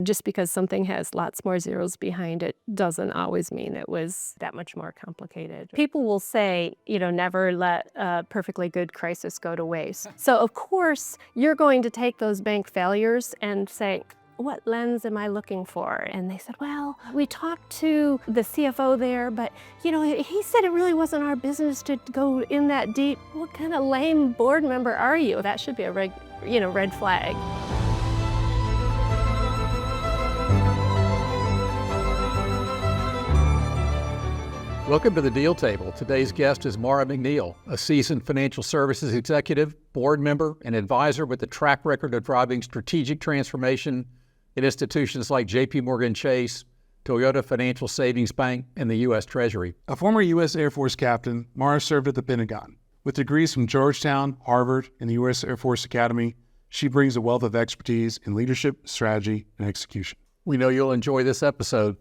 Just because something has lots more zeros behind it doesn't always mean it was that much more complicated. People will say, never let a perfectly good crisis go to waste. So of course, you're going to take those bank failures and say, what lens am I looking for? And they said, well, we talked to the CFO there, but he said it really wasn't our business to go in that deep. What kind of lame board member are you? That should be a red flag. Welcome to the Deal Table. Today's guest is McNeill, a seasoned financial services executive, board member, and advisor with a track record of driving strategic transformation at institutions like JP Chase, Toyota Financial Savings Bank, and the U.S. Treasury. A former U.S. Air Force captain, Mara served at the Pentagon. With degrees from Georgetown, Harvard, and the U.S. Air Force Academy, she brings a wealth of expertise in leadership, strategy, and execution. We know you'll enjoy this episode.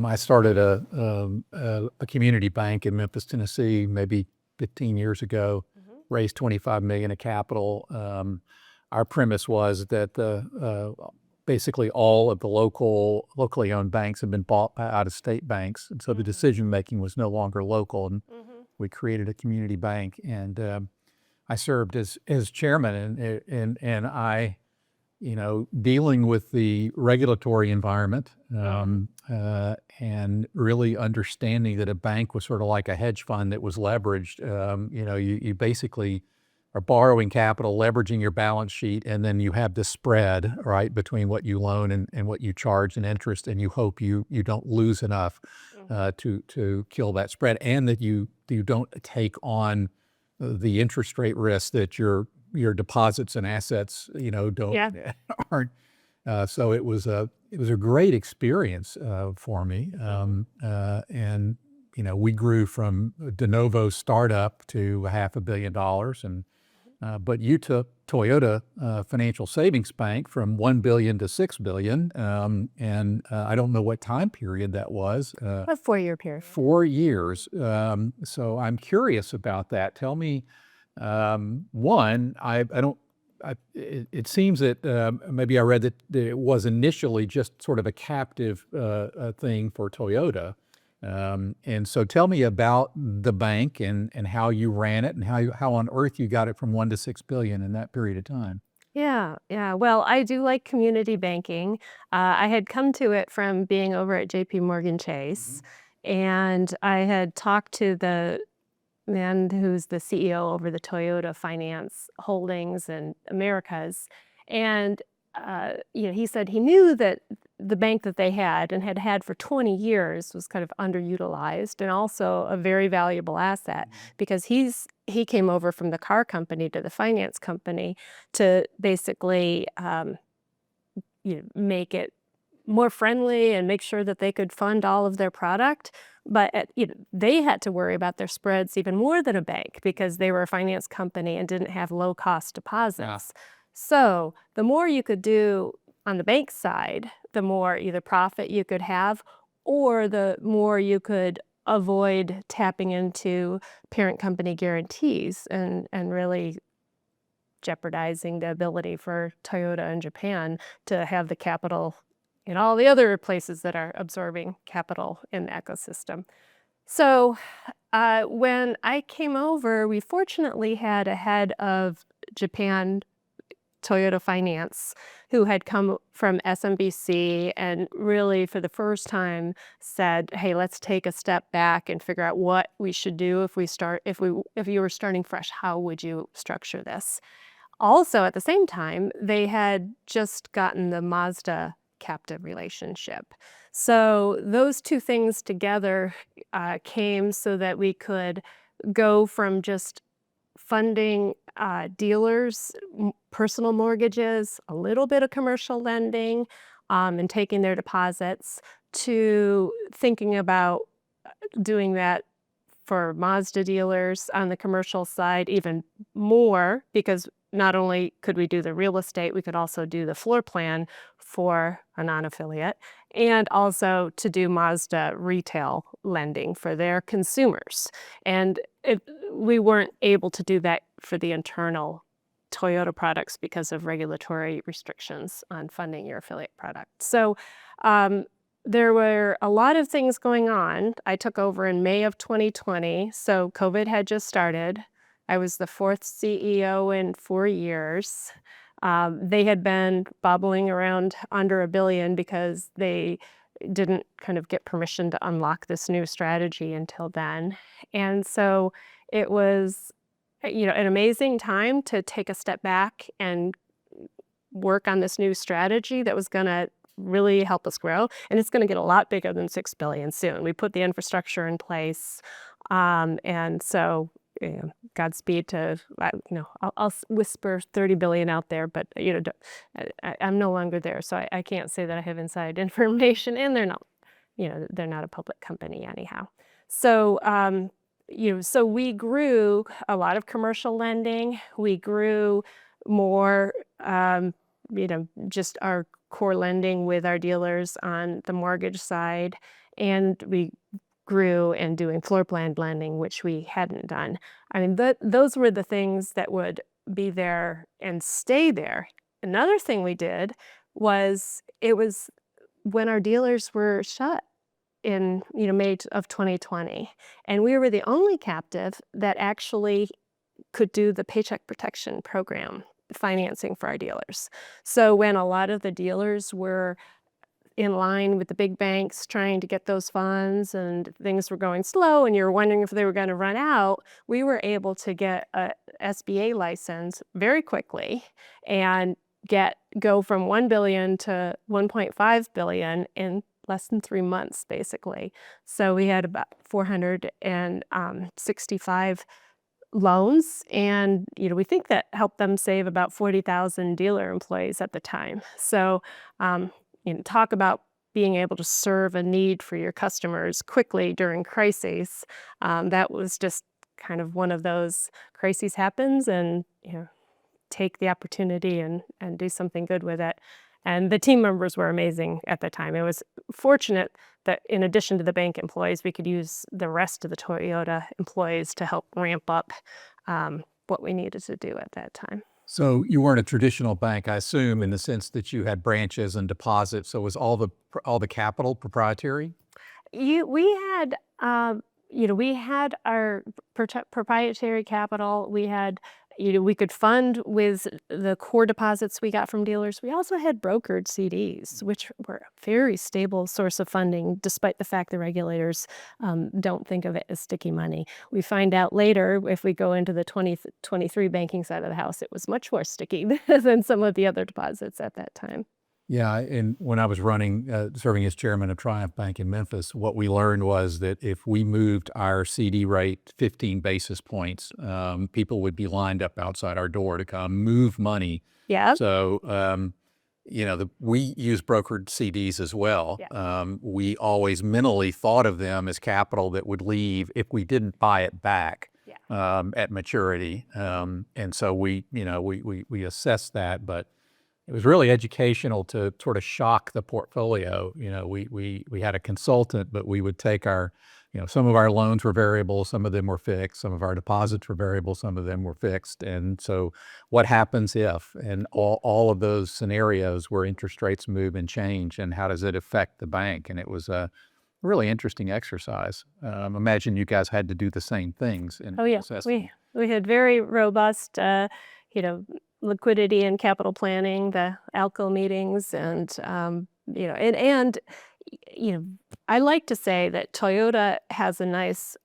I started a community bank in Memphis, Tennessee, maybe 15 years ago, raised $25 million of capital. Our premise was that basically all of the locally owned banks had been bought by out-of-state banks, and so the decision-making was no longer local, and we created a community bank, and I served as chairman, and I, dealing with the regulatory environment and really understanding that a bank was sort of like a hedge fund that was leveraged. You basically are borrowing capital, leveraging your balance sheet, and then you have this spread, right, between what you loan and what you charge in interest, and you hope you don't lose enough to kill that spread, and that you don't take on the interest rate risk that your deposits and assets, aren't. So it was a great experience for me, and we grew from a de novo startup to $500 million, and but you took Toyota Financial Savings Bank from $1 billion to $6 billion, and I don't know what time period that was. A 4-year period. 4 years. So I'm curious about that. Tell me. One, it seems that maybe I read that it was initially just sort of a captive thing for Toyota. And so tell me about the bank and how you ran it and how on earth you got it from 1 to 6 billion in that period of time. Yeah. Well, I do like community banking. I had come to it from being over at JP Chase, and I had talked to the man who's the CEO over the Toyota Finance Holdings and Americas. And, he said he knew that the bank that they had and had had for 20 years was kind of underutilized and also a very valuable asset because he came over from the car company to the finance company to basically, make it more friendly and make sure that they could fund all of their product. But they had to worry about their spreads even more than a bank because they were a finance company and didn't have low-cost deposits. Yeah. So the more you could do on the bank side, the more either profit you could have or the more you could avoid tapping into parent company guarantees and really jeopardizing the ability for Toyota in Japan to have the capital in all the other places that are absorbing capital in the ecosystem. So when I came over, we fortunately had a head of Japan Toyota Finance who had come from SMBC and really for the first time said, hey, let's take a step back and figure out what we should do if you were starting fresh, how would you structure this? Also, at the same time, they had just gotten the Mazda captive relationship. So those two things together came so that we could go from just funding dealers, personal mortgages, a little bit of commercial lending, and taking their deposits to thinking about doing that for Mazda dealers on the commercial side even more because not only could we do the real estate, we could also do the floor plan for a non-affiliate and also to do Mazda retail lending for their consumers. And we weren't able to do that for the internal Toyota products because of regulatory restrictions on funding your affiliate product. So there were a lot of things going on. I took over in May of 2020, so COVID had just started. I was the fourth CEO in 4 years. They had been bubbling around under $1 billion because they didn't kind of get permission to unlock this new strategy until then. And so it was, an amazing time to take a step back and work on this new strategy that was going to really help us grow. And it's going to get a lot bigger than $6 billion soon. We put the infrastructure in place. And so Godspeed to, I'll whisper 30 billion out there, but I'm no longer there. So I can't say that I have inside information, and they're not a public company anyhow. So, so we grew a lot of commercial lending. We grew more, just our core lending with our dealers on the mortgage side. And we grew in doing floor plan lending, which we hadn't done. I mean, those were the things that would be there and stay there. Another thing we did was, it was when our dealers were shut in May of 2020, and we were the only captive that actually could do the Paycheck Protection Program financing for our dealers. So when a lot of the dealers were in line with the big banks trying to get those funds and things were going slow and you're wondering if they were going to run out, we were able to get a SBA license very quickly and go from 1 billion to 1.5 billion in less than 3 months, basically. So we had about 465 loans, and we think that helped them save about 40,000 dealer employees at the time. So talk about being able to serve a need for your customers quickly during crises. That was just kind of one of those crises happens, and take the opportunity and do something good with it. And the team members were amazing at the time. It was fortunate that in addition to the bank employees, we could use the rest of the Toyota employees to help ramp up what we needed to do at that time. So you weren't a traditional bank, I assume, in the sense that you had branches and deposits. So was all the capital proprietary? We had our proprietary capital. We had, we could fund with the core deposits we got from dealers. We also had brokered CDs, which were a very stable source of funding, despite the fact the regulators don't think of it as sticky money. We find out later, if we go into the 2023 banking side of the house, it was much more sticky than some of the other deposits at that time. Yeah, and when I was serving as chairman of Triumph Bank in Memphis, what we learned was that if we moved our CD rate 15 basis points, people would be lined up outside our door to come move money. Yeah. So, we use brokered CDs as well. Yeah. We always mentally thought of them as capital that would leave if we didn't buy it back. Yeah. At maturity. And so we assessed that, but it was really educational to sort of shock the portfolio. We had a consultant, but we would take some of our loans were variable, some of them were fixed, some of our deposits were variable, some of them were fixed. And so what happens if, and all of those scenarios where interest rates move and change, and how does it affect the bank? And it was a really interesting exercise. Imagine you guys had to do the same things. Oh yeah, we had very robust, liquidity and capital planning, the ALCO meetings, and I like to say that Toyota has a nice,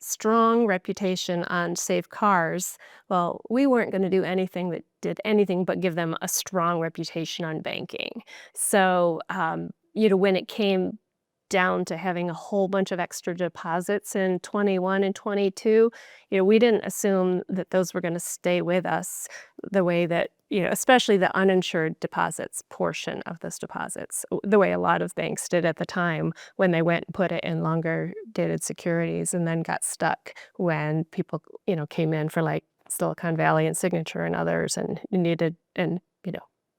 strong reputation on safe cars. Well, we weren't going to do anything that did anything but give them a strong reputation on banking. So, when it came down to having a whole bunch of extra deposits in 21 and 22, we didn't assume that those were going to stay with us the way that, especially the uninsured deposits portion of those deposits, the way a lot of banks did at the time when they went and put it in longer dated securities and then got stuck when people, came in for like Silicon Valley and Signature and others and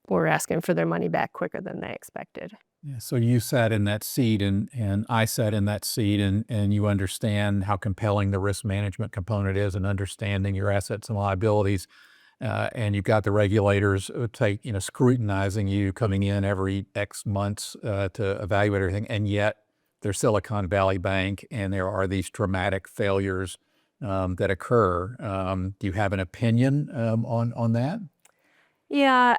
were asking for their money back quicker than they expected. Yeah, so you sat in that seat and I sat in that seat, and you understand how compelling the risk management component is and understanding your assets and liabilities. and you've got the regulators scrutinizing you, coming in every X months to evaluate everything, and yet they're Silicon Valley Bank, and there are these dramatic failures that occur. Do you have an opinion on that? Yeah,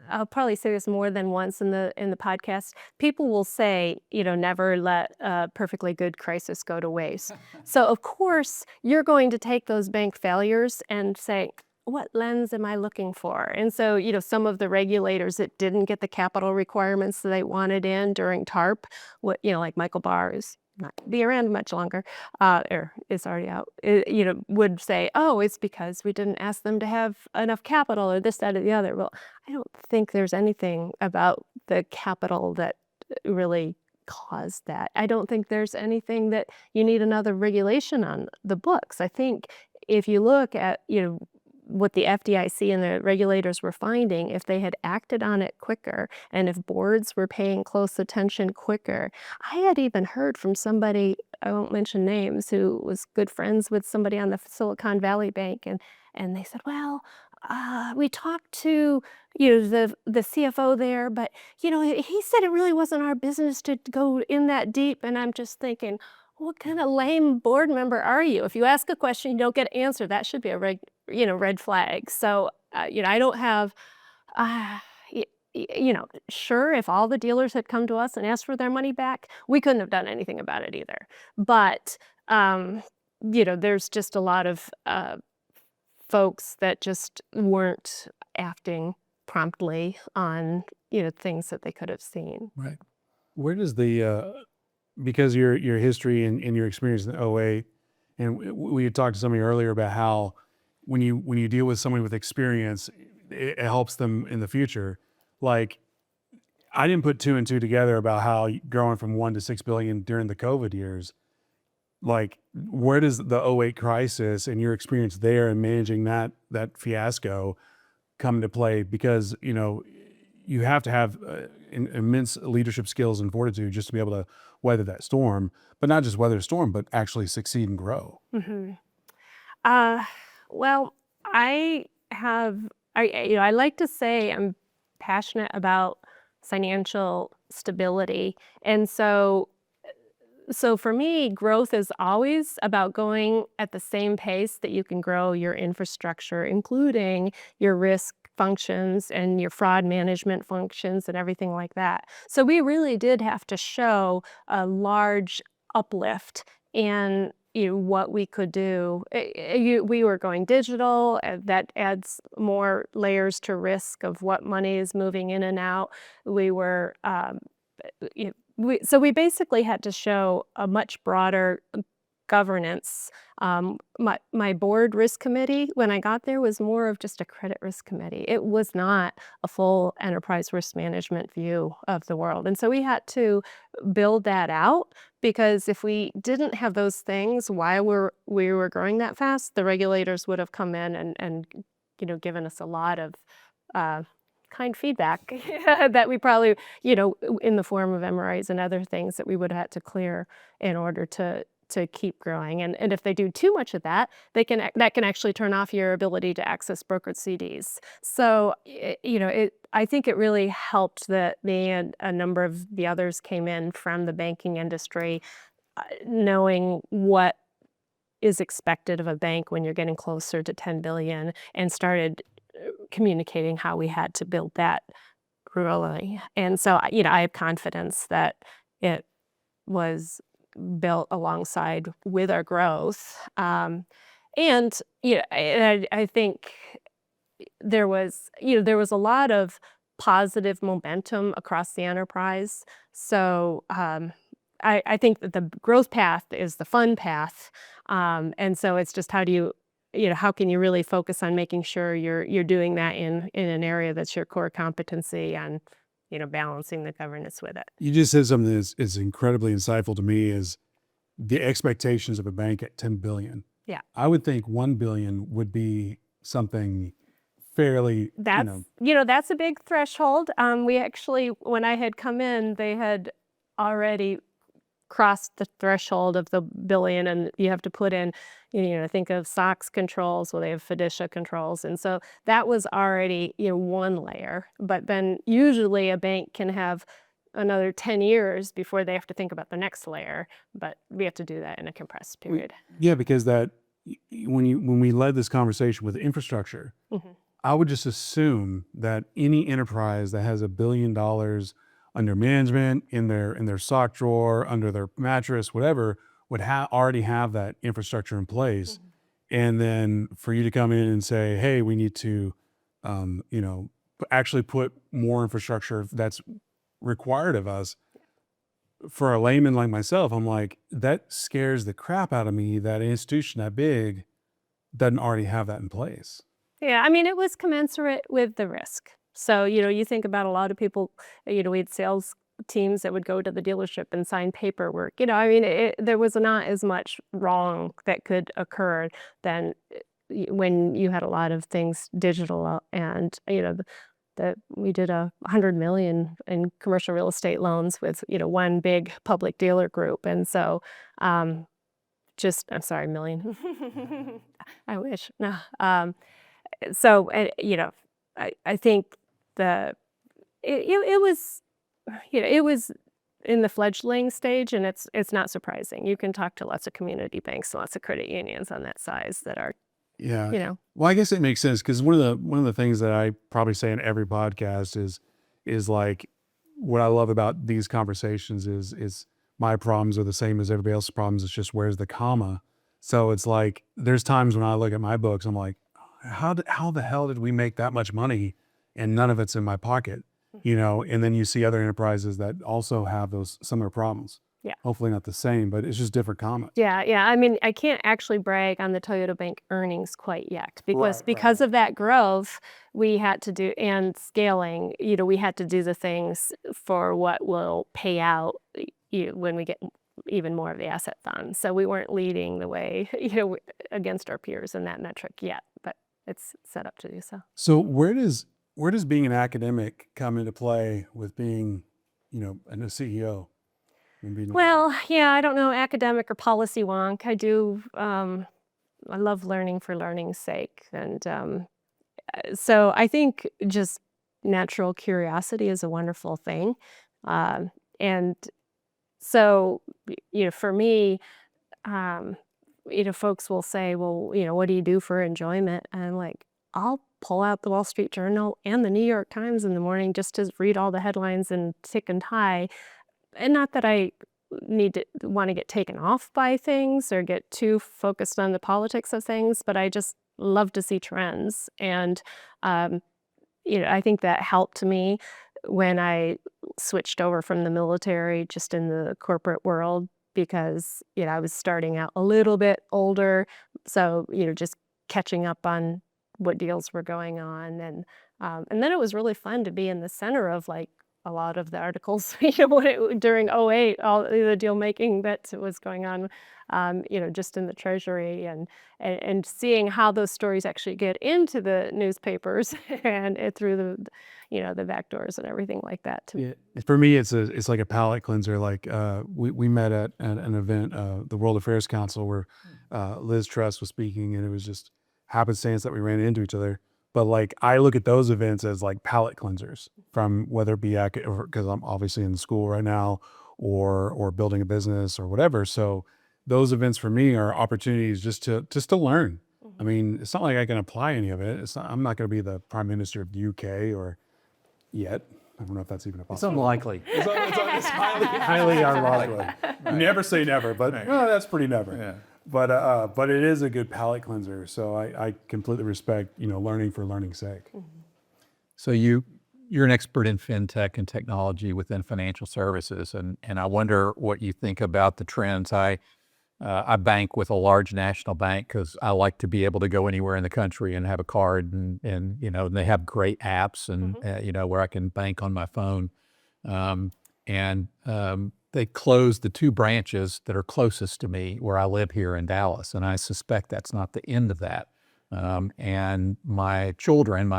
I'll probably say this more than once in the podcast. People will say, never let a perfectly good crisis go to waste. So of course you're going to take those bank failures and say, what lens am I looking for? And so, some of the regulators that didn't get the capital requirements that they wanted in during TARP, like Michael Barr is not gonna be around much longer, or is already out, would say, oh, it's because we didn't ask them to have enough capital or this, that, or the other. Well, I don't think there's anything about the capital that really caused that. I don't think there's anything that you need another regulation on the books. I think if you look at, what the FDIC and the regulators were finding, if they had acted on it quicker and if boards were paying close attention quicker. I had even heard from somebody, I won't mention names, who was good friends with somebody on the Silicon Valley Bank, and they said, well, we talked to the CFO there, but he said it really wasn't our business to go in that deep. And I'm just thinking, what kind of lame board member are you? If you ask a question, you don't get an answer. That should be a red flag. So I don't have, sure, if all the dealers had come to us and asked for their money back, we couldn't have done anything about it either. But there's just a lot of folks that just weren't acting promptly on things that they could have seen. Right. Where does because your history and your experience in '08, and we had talked to somebody earlier about how when you deal with somebody with experience, it helps them in the future. Like, I didn't put 2 and 2 together about how growing from 1 to 6 billion during the COVID years. Like, where does the '08 crisis and your experience there and managing that fiasco come into play? Because you have to have immense leadership skills and fortitude just to be able to weather that storm, but not just weather a storm, but actually succeed and grow. Mm-hmm. Well, I like to say I'm passionate about financial stability. And so for me, growth is always about going at the same pace that you can grow your infrastructure, including your risk functions and your fraud management functions and everything like that. So we really did have to show a large uplift in what we could do. We were going digital. That adds more layers to risk of what money is moving in and out. We were so we basically had to show a much broader governance. My board risk committee, when I got there, was more of just a credit risk committee. It was not a full enterprise risk management view of the world. And so we had to build that out, because if we didn't have those things while we were growing that fast, the regulators would have come in and given us a lot of kind feedback that we probably, in the form of MRIs and other things that we would have had to clear in order to keep growing. And if they do too much of that, that can actually turn off your ability to access brokered CDs. So, I think it really helped that me and a number of the others came in from the banking industry, knowing what is expected of a bank when you're getting closer to 10 billion, and started communicating how we had to build that really. And so, I have confidence that it was built alongside with our growth. And I think there was a lot of positive momentum across the enterprise. So I think that the growth path is the fun path. And so it's just how can you really focus on making sure you're doing that in an area that's your core competency, and balancing the governance with it. You just said something that is incredibly insightful to me, is the expectations of a bank at 10 billion. Yeah. I would think 1 billion would be something fairly, that's a big threshold. We actually, when I had come in, they had already crossed the threshold of the billion, and you have to put in, think of SOX controls. Well, they have fiducia controls, and so that was already one layer. But then usually a bank can have another 10 years before they have to think about the next layer, but we have to do that in a compressed period. Yeah, because when we led this conversation with infrastructure, I would just assume that any enterprise that has $1 billion under management in their sock drawer, under their mattress, whatever, would already have that infrastructure in place. And then for you to come in and say, hey, we need to, actually put more infrastructure that's required of us. For a layman like myself, I'm like, that scares the crap out of me that an institution that big doesn't already have that in place. Yeah, I mean, it was commensurate with the risk. So, you think about a lot of people, we had sales teams that would go to the dealership and sign paperwork. I mean, there was not as much wrong that could occur than when you had a lot of things digital. And, that we did $100 million in commercial real estate loans with, one big public dealer group. And so, I'm sorry, million. I wish. No. So, I think it was, it was in the fledgling stage, and it's not surprising. You can talk to lots of community banks, lots of credit unions on that size that are, Yeah. Well, I guess it makes sense because one of the things that I probably say in every podcast is like, what I love about these conversations is my problems are the same as everybody else's problems. It's just where's the comma. So it's like there's times when I look at my books, I'm like, how the hell did we make that much money and none of it's in my pocket? And then you see other enterprises that also have those similar problems. Yeah. Hopefully not the same, but it's just different commas. Yeah. I mean, I can't actually brag on the Toyota Bank earnings quite yet because of that growth we had to do and scaling, we had to do the things for what will pay out when we get even more of the asset funds. So we weren't leading the way, against our peers in that metric yet, but it's set up to do so. So where does being an academic come into play with being, a CEO? Well, yeah, I don't know, academic or policy wonk. I do, I love learning for learning's sake. And so I think just natural curiosity is a wonderful thing. And so, for me, folks will say, well, what do you do for enjoyment? And I'm like, I'll pull out the Wall Street Journal and the New York Times in the morning just to read all the headlines and tick and tie. And not that I want to get taken off by things or get too focused on the politics of things, but I just love to see trends. And, I think that helped me when I switched over from the military just in the corporate world because, I was starting out a little bit older. So, just catching up on what deals were going on. And then it was really fun to be in the center of like a lot of the articles, during 2008, all the deal making that was going on, just in the Treasury and seeing how those stories actually get into the newspapers and through the back doors and everything like that. Yeah. For me, it's like a palate cleanser. Like we met at an event, the World Affairs Council, where Liz Truss was speaking, and it was just happenstance that we ran into each other. But like, I look at those events as like palate cleansers from whether it be because I'm obviously in school right now or building a business or whatever. So those events for me are opportunities just to learn. I mean, it's not like I can apply any of it. I'm not going to be the prime minister of the UK or yet. I don't know if that's even a It's possibility. unlikely. It's highly unlikely. Right. Never say never, but well, that's pretty never. Yeah. But it is a good palate cleanser. So I completely respect, learning for learning's sake. So you're an expert in fintech and technology within financial services, and I wonder what you think about the trends. I bank with a large national bank because I like to be able to go anywhere in the country and have a card, and they have great apps and where I can bank on my phone, and they closed the 2 branches that are closest to me where I live here in Dallas, and I suspect that's not the end of that. And my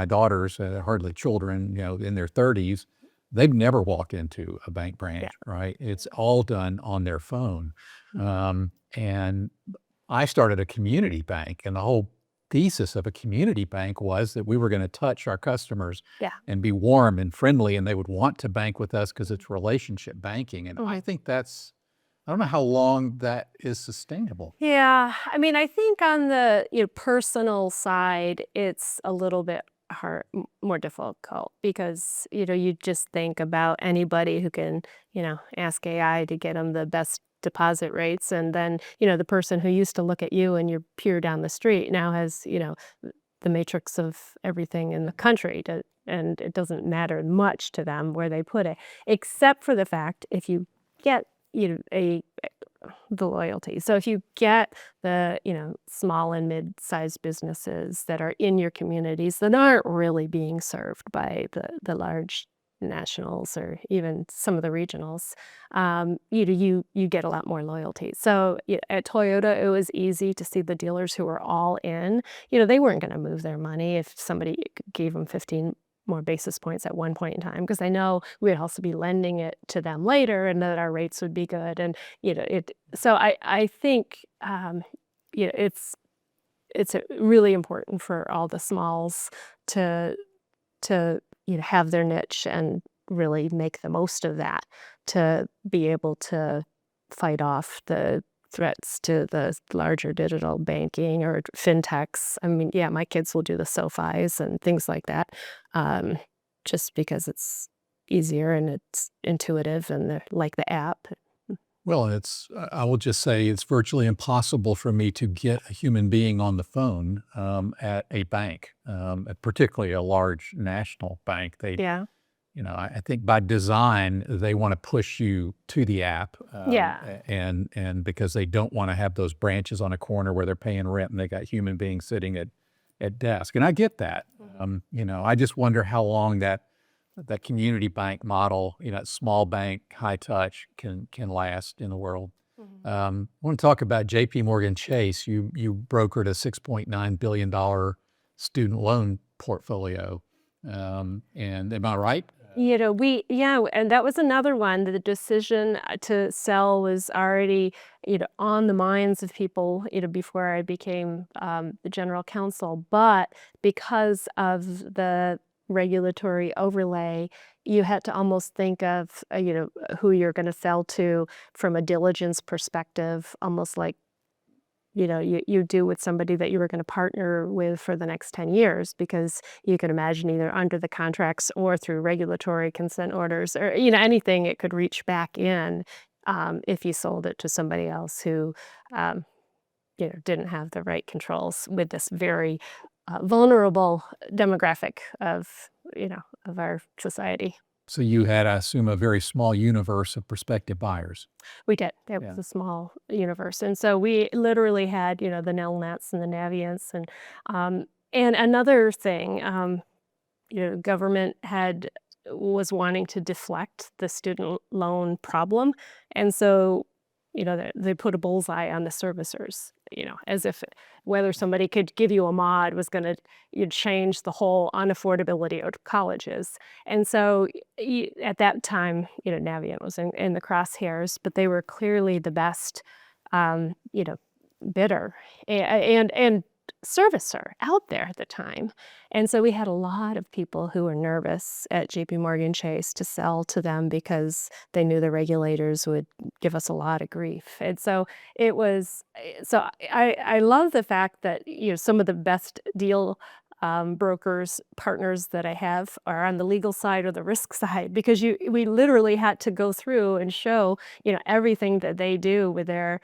daughters, hardly children, in their 30s, they've never walked into a bank Yeah. branch, right? It's all done on their phone. And I started a community bank, and the whole thesis of a community bank was that we were going to touch our customers Yeah. and be warm and friendly, and they would want to bank with us because it's relationship banking. And I think that's, I don't know how long that is sustainable. Yeah, I mean, I think on the personal side, it's a little bit more difficult because you just think about anybody who can ask AI to get them the best deposit rates, and then the person who used to look at you and your peer down the street now has the matrix of everything in the country, and it doesn't matter much to them where they put it, except for the fact if you get the loyalty. So if you get the, small and mid-sized businesses that are in your communities that aren't really being served by the large nationals or even some of the regionals, you get a lot more loyalty. So at Toyota, it was easy to see the dealers who were all in. They weren't going to move their money if somebody gave them 15 more basis points at one point in time, because I know we'd also be lending it to them later and that our rates would be good. And, so I think, it's really important for all the smalls to have their niche and really make the most of that to be able to fight off the threats to the larger digital banking or fintechs. I mean, yeah, my kids will do the SoFis and things like that, just because it's easier and it's intuitive and they like the app. Well, I will just say it's virtually impossible for me to get a human being on the phone at a bank, particularly a large national bank. Yeah. I think by design, they want to push you to the app. Yeah. And because they don't want to have those branches on a corner where they're paying rent and they got human beings sitting at desk. And I get that. I just wonder how long that community bank model, that small bank, high touch can last in the world. I want to talk about JP Morgan Chase. You brokered a $6.9 billion student loan portfolio. And am I right? And that was another one. The decision to sell was already, on the minds of people, before I became the general counsel. But because of the regulatory overlay, you had to almost think of, who you're going to sell to from a diligence perspective, almost like you do with somebody that you were going to partner with for the next 10 years, because you could imagine either under the contracts or through regulatory consent orders or, anything, it could reach back in if you sold it to somebody else who, didn't have the right controls with this very vulnerable demographic of, of our society. So you had, I assume, a very small universe of prospective buyers. We did. It was a small universe. And so we literally had, the Nelnets and the Navients. And another thing, government was wanting to deflect the student loan problem. And so, they put a bullseye on the servicers, as if whether somebody could give you a mod was going to change the whole unaffordability of colleges. And so at that time, Navient was in the crosshairs, but they were clearly the best, bidder and servicer out there at the time. And so we had a lot of people who were nervous at JP Morgan Chase to sell to them because they knew the regulators would give us a lot of grief. And so I love the fact that, some of the best deal brokers, partners that I have are on the legal side or the risk side, because we literally had to go through and show, everything that they do with their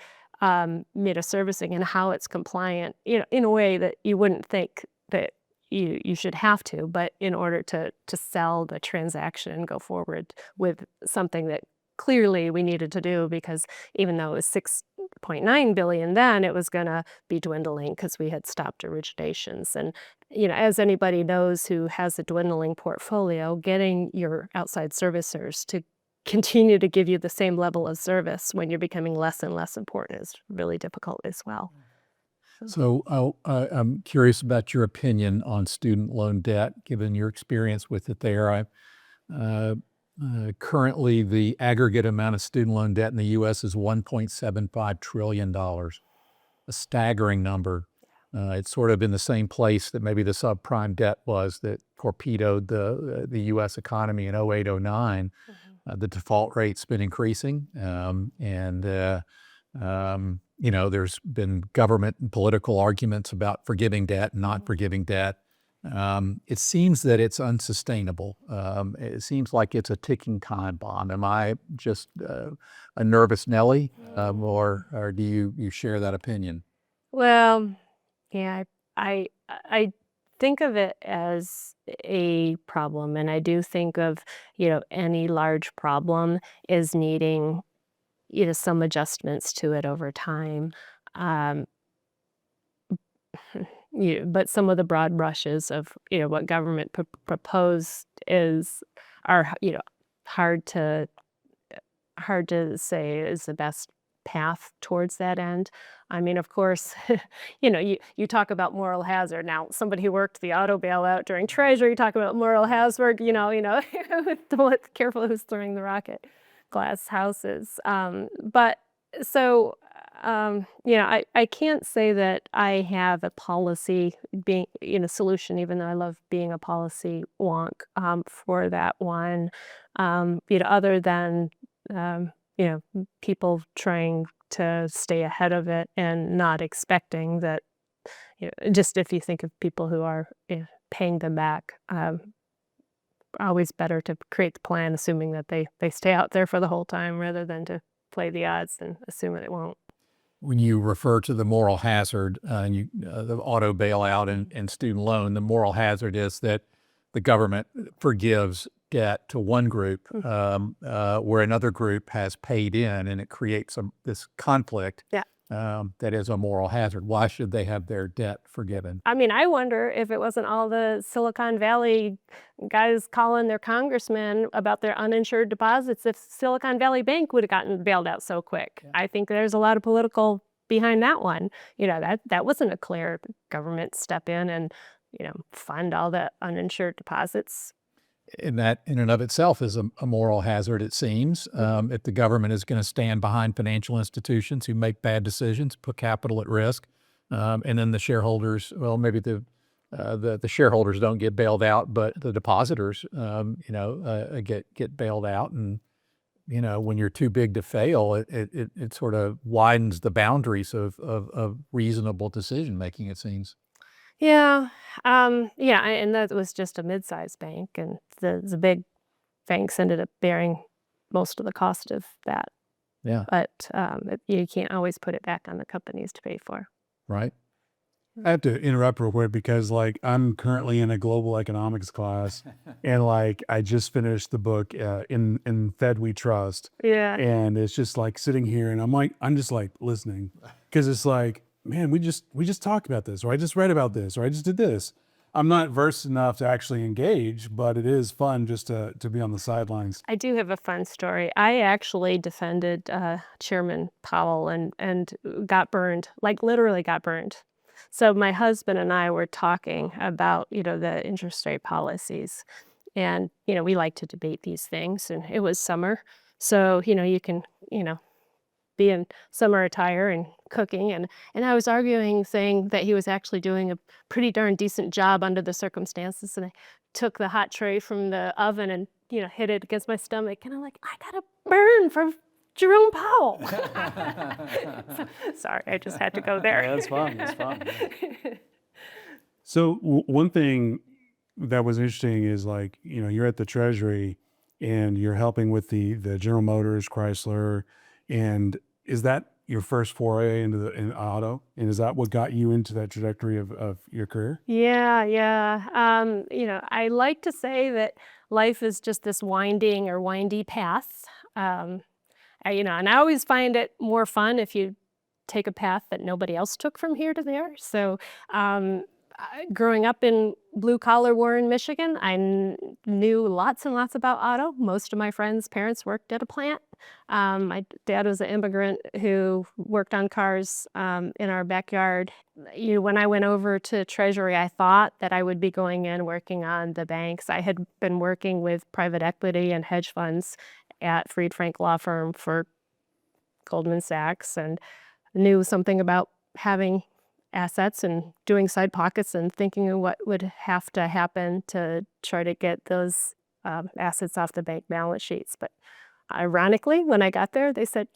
servicing and how it's compliant, in a way that you wouldn't think that you should have to, but in order to sell the transaction and go forward with something that clearly we needed to do, because even though it was $6.9 billion then, it was going to be dwindling because we had stopped originations. And as anybody knows who has a dwindling portfolio, getting your outside servicers to continue to give you the same level of service when you're becoming less and less important is really difficult as well. So I'm curious about your opinion on student loan debt, given your experience with it there. Currently, the aggregate amount of student loan debt in the U.S. is $1.75 trillion, a staggering number. It's sort of in the same place that maybe the subprime debt was that torpedoed the U.S. economy in 08, 09. The default rate's been increasing, there's been government and political arguments about forgiving debt and not forgiving debt. It seems that it's unsustainable. It seems like it's a ticking time bomb. Am I just a nervous Nelly, or do you share that opinion? Well, yeah, I think of it as a problem, and I do think of, any large problem is needing, some adjustments to it over time. Um, but some of the broad brushes of, what government proposed are, hard to hard to say is the best path towards that end. I mean, of course, you talk about moral hazard. Now, somebody who worked the auto bailout during Treasury, talk about moral hazard, careful who's throwing the rocket glass houses. But so, I can't say that I have a policy being, solution, even though I love being a policy wonk for that one. Other than people trying to stay ahead of it and not expecting that, just if you think of people who are paying them back, always better to create the plan, assuming that they stay out there for the whole time rather than to play the odds and assume that it won't. When you refer to the moral hazard, the auto bailout and student loan, the moral hazard is that the government forgives debt to one group where another group has paid in, and it creates this conflict Yeah. that is a moral hazard. Why should they have their debt forgiven? I mean, I wonder if it wasn't all the Silicon Valley guys calling their congressmen about their uninsured deposits, if Silicon Valley Bank would have gotten bailed out so quick. Yeah. I think there's a lot of political behind that one. That wasn't a clear government step in and, fund all the uninsured deposits. And that in and of itself is a moral hazard, it seems. If the government is going to stand behind financial institutions who make bad decisions, put capital at risk, and then the shareholders, well, maybe the shareholders don't get bailed out, but the depositors, get bailed out. And, when you're too big to fail, it sort of widens the boundaries of reasonable decision making, it seems. Yeah, and that was just a mid-sized bank, and the big banks ended up bearing most of the cost of that. Yeah. But you can't always put it back on the companies to pay for. Right. I have to interrupt real quick because I'm currently in a global economics class and I just finished the book in Fed We Trust. Yeah. And it's just sitting here and I'm just listening because it's man, we just talked about this, or I just read about this, or I just did this. I'm not versed enough to actually engage, but it is fun just to be on the sidelines. I do have a fun story. I actually defended Chairman Powell and got burned, literally got burned. So my husband and I were talking about, the interest rate policies. And, we like to debate these things. And it was summer. So, you can, be in summer attire and cooking. And I was arguing, saying that he was actually doing a pretty darn decent job under the circumstances. And I took the hot tray from the oven and, hit it against my stomach. And I'm like, I got a burn from Jerome Powell. Sorry, I just had to go there. Yeah, that's fun. That's fun. So one thing that was interesting is you're at the Treasury and you're helping with the General Motors, Chrysler, and is that your first foray into in auto? And is that what got you into that trajectory of your career? Yeah. I like to say that life is just this windy path. And I always find it more fun if you take a path that nobody else took from here to there. So, growing up in blue-collar Warren, Michigan, I knew lots and lots about auto. Most of my friends' parents worked at a plant. My dad was an immigrant who worked on cars in our backyard. When I went over to Treasury, I thought that I would be going in working on the banks. I had been working with private equity and hedge funds at Fried Frank Law Firm for Goldman Sachs, and knew something about having assets and doing side pockets and thinking of what would have to happen to try to get those assets off the bank balance sheets. But ironically, when I got there, they said,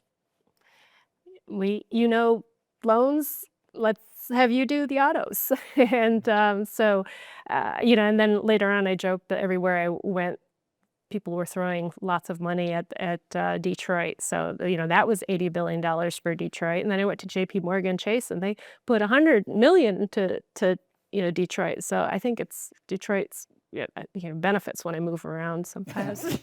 loans, let's have you do the autos. And and then later on, I joked that everywhere I went, people were throwing lots of money at Detroit. So, that was $80 billion for Detroit. And then I went to JP Morgan Chase and they put $100 million to Detroit. So I think it's Detroit's benefits when I move around sometimes.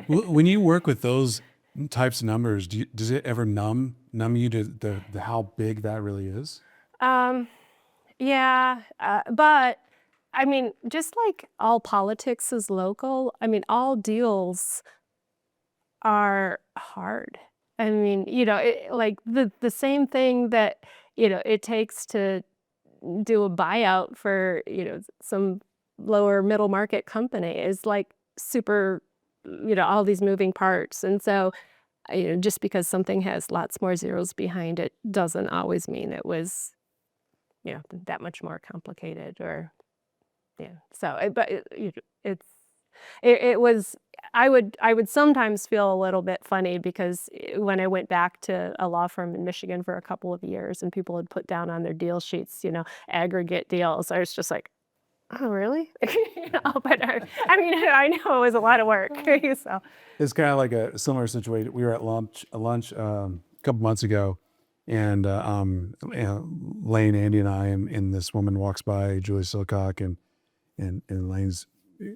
When you work with those types of numbers, does it ever numb you to the how big that really is? Yeah, but I mean, just like all politics is local, I mean, all deals are hard. I mean, like the same thing that, it takes to do a buyout for, some lower middle market company is like super, all these moving parts. And so, just because something has lots more zeros behind it doesn't always mean it was, that much more complicated or. Yeah. So, it was. I would sometimes feel a little bit funny because when I went back to a law firm in Michigan for a couple of years and people had put down on their deal sheets, aggregate deals, I was just like, oh, really? But I mean, I know it was a lot of work. So It's kind of like a similar situation. We were at lunch a couple months ago, and Lane, Andy, and I, and this woman walks by, Julie Silcock, and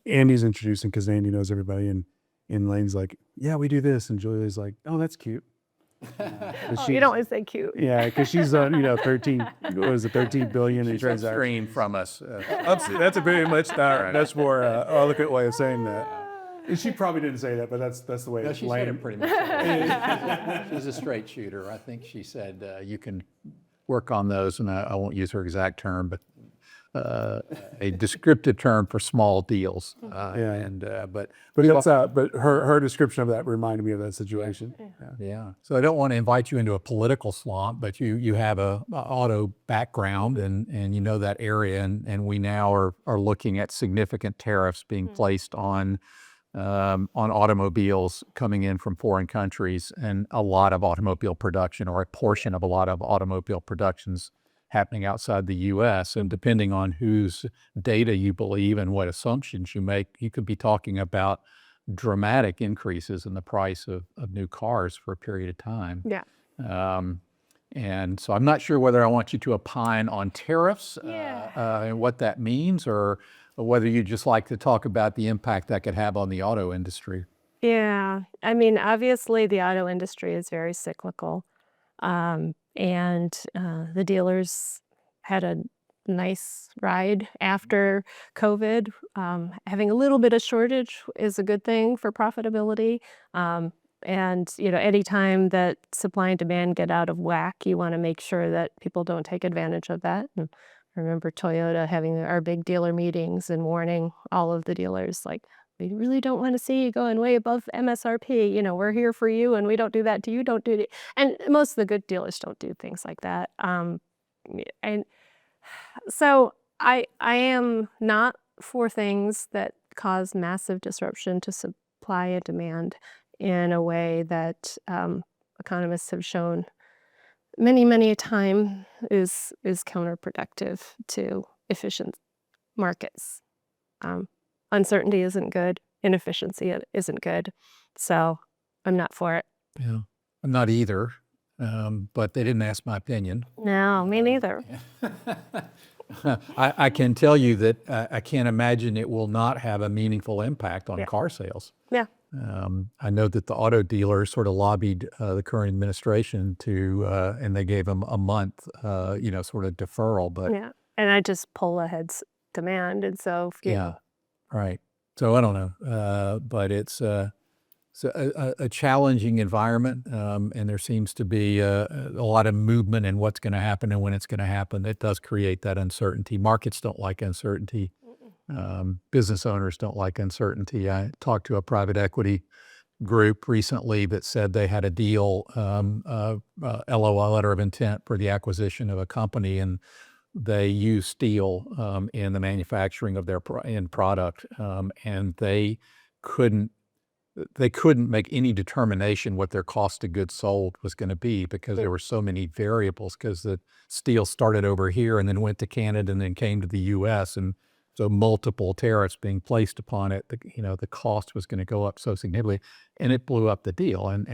Andy's introducing because Andy knows everybody, and Lane's like, yeah, we do this, and Julie's like, oh, that's cute. You don't always say cute. Yeah, because she's on 13 billion in She's transactions. upstream from us. That's a very much that's more eloquent way of saying that. And she probably didn't say that, but that's the way No, it's she said it pretty much. She's a straight shooter. I think she said you can work on those, and I won't use her exact term, but a descriptive term for small deals. But her description of that reminded me of that situation. Yeah. So I don't want to invite you into a political swamp, but you have a auto background and you know that area, and we now are looking at significant tariffs being placed on automobiles coming in from foreign countries, and a lot of automobile production, or a portion of a lot of automobile productions happening outside the U.S. And depending on whose data you believe and what assumptions you make, you could be talking about dramatic increases in the price of new cars for a period of time. Yeah. And so I'm not sure whether I want you to opine on tariffs and what that means, or whether you'd just like to talk about the impact that could have on the auto industry. Yeah. I mean, obviously the auto industry is very cyclical. And the dealers had a nice ride after COVID. Having a little bit of shortage is a good thing for profitability. And, anytime that supply and demand get out of whack, you want to make sure that people don't take advantage of that. And I remember Toyota having our big dealer meetings and warning all of the dealers, like, we really don't want to see you going way above MSRP. We're here for you, and we don't do that to you. Don't do it. And most of the good dealers don't do things like that. And so I am not for things that cause massive disruption to supply and demand in a way that economists have shown many, many a time is counterproductive to efficient markets. Uncertainty isn't good. Inefficiency isn't good. So I'm not for it. Yeah, I'm not either, but they didn't ask my opinion. No, me neither. I can tell you that I can't imagine it will not have a meaningful impact on car sales. Yeah. I know that the auto dealers sort of lobbied the current administration to, and they gave them a month, sort of deferral. But and I just pull ahead's demand. And so, Yeah, right. So I don't know, but it's a challenging environment, and there seems to be a lot of movement in what's going to happen and when it's going to happen. It does create that uncertainty. Markets don't like uncertainty. Business owners don't like uncertainty. I talked to a private equity group recently that said they had a deal, LOI, letter of intent, for the acquisition of a company, and they use steel in the manufacturing of their end product, and couldn't they couldn't make any determination what their cost of goods sold was going to be because there were so many variables, because the steel started over here and then went to Canada and then came to the U.S. And so multiple tariffs being placed upon it, the cost was going to go up so significantly, and it blew up the deal. And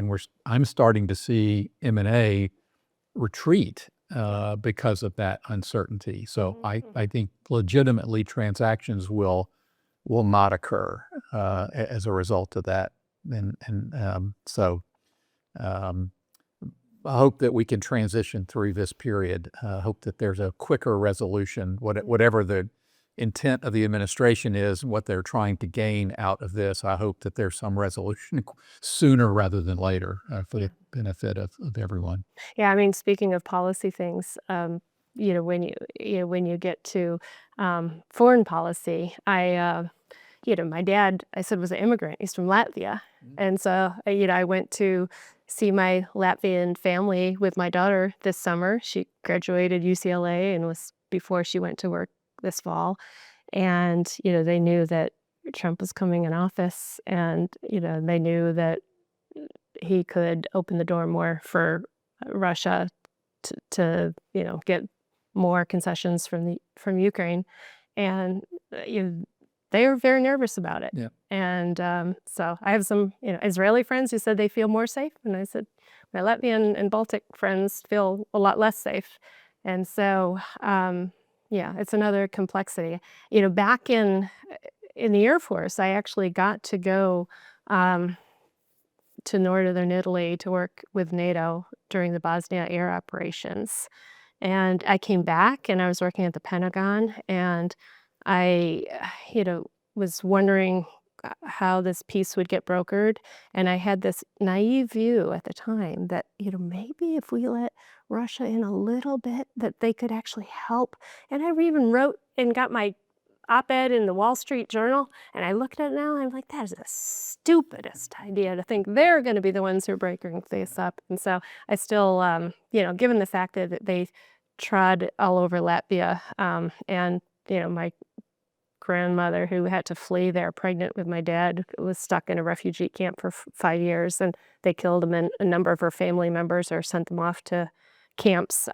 I'm starting to see M&A retreat because of that uncertainty. So I think legitimately transactions will not occur as a result of that. So I hope that we can transition through this period. Hope that there's a quicker resolution, whatever the intent of the administration is, what they're trying to gain out of this. I hope that there's some resolution sooner rather than later for the benefit of everyone. Yeah, I mean, speaking of policy things, when you get to foreign policy, my dad, I said, was an immigrant. He's from Latvia. And so, I went to see my Latvian family with my daughter this summer. She graduated UCLA and was before she went to work this fall. And, they knew that Trump was coming in office, and, they knew that he could open the door more for Russia to get more concessions from Ukraine. And, they were very nervous about it. Yeah. And so I have some Israeli friends who said they feel more safe. And I said, my Latvian and Baltic friends feel a lot less safe. And so, it's another complexity. Back in the Air Force, I actually got to go to northern Italy to work with NATO during the Bosnia air operations. And I came back and I was working at the Pentagon, and I, was wondering how this peace would get brokered. And I had this naive view at the time that, maybe if we let Russia in a little bit, that they could actually help. And I even wrote and got my op-ed in the Wall Street Journal, and I looked at it now, and I'm like, that is the stupidest idea to think they're going to be the ones who are breaking this up. And so I still, given the fact that they trod all over Latvia, and, my grandmother, who had to flee there pregnant with my dad, was stuck in a refugee camp for 5 years, and they killed him, and a number of her family members or sent them off to camps.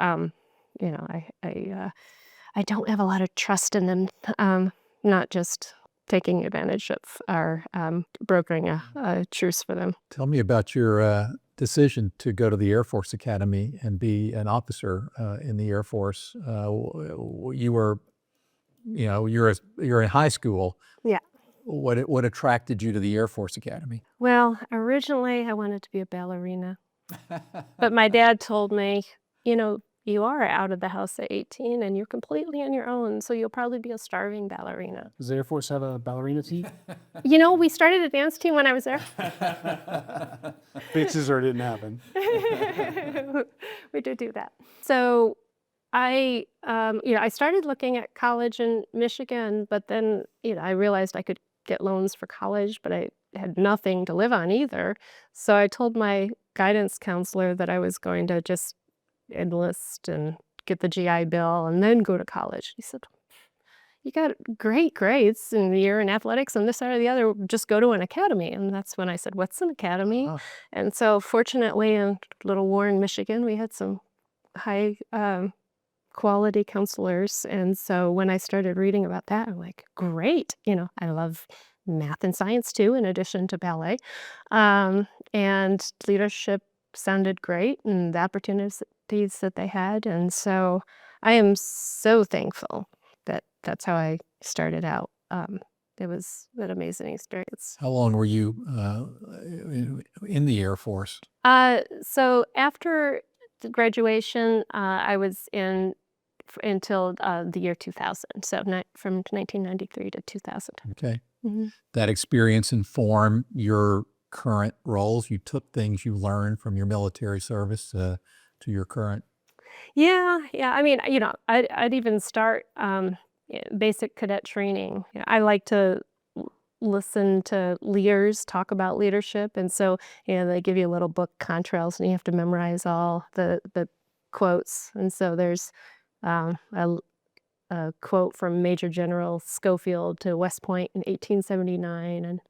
I don't have a lot of trust in them, not just taking advantage of our brokering a truce for them. Tell me about your decision to go to the Air Force Academy and be an officer in the Air Force. You were, you're in high school. Yeah. What attracted you to the Air Force Academy? Well, originally I wanted to be a ballerina, but my dad told me, you are out of the house at 18 and you're completely on your own, so you'll probably be a starving ballerina. Does the Air Force have a ballerina team? We started a dance team when I was there. Fixes or it didn't happen. We did do that. So I started looking at college in Michigan, but then, I realized I could get loans for college, but I had nothing to live on either. So I told my guidance counselor that I was going to just enlist and get the GI Bill and then go to college. He said, you got great grades in the year in athletics and this, that, or the other, just go to an academy. And that's when I said, what's an academy? Oh. And so fortunately in Little Warren, Michigan, we had some high quality counselors. And so when I started reading about that, I'm like, great. I love math and science too, in addition to ballet. And leadership sounded great, and the opportunities that they had. And so I am so thankful that that's how I started out. It was an amazing experience. How long were you in the Air Force? So after the graduation, I was in until the year 2000. So from 1993 to 2000. Okay. Mm-hmm. That experience informed your current roles. You took things you learned from your military service to your current. Yeah. I mean, I'd even start basic cadet training. I like to listen to leaders talk about leadership, and so they give you a little book, contrails, and you have to memorize all the quotes. And so there's a quote from Major General Schofield to West Point in 1879, and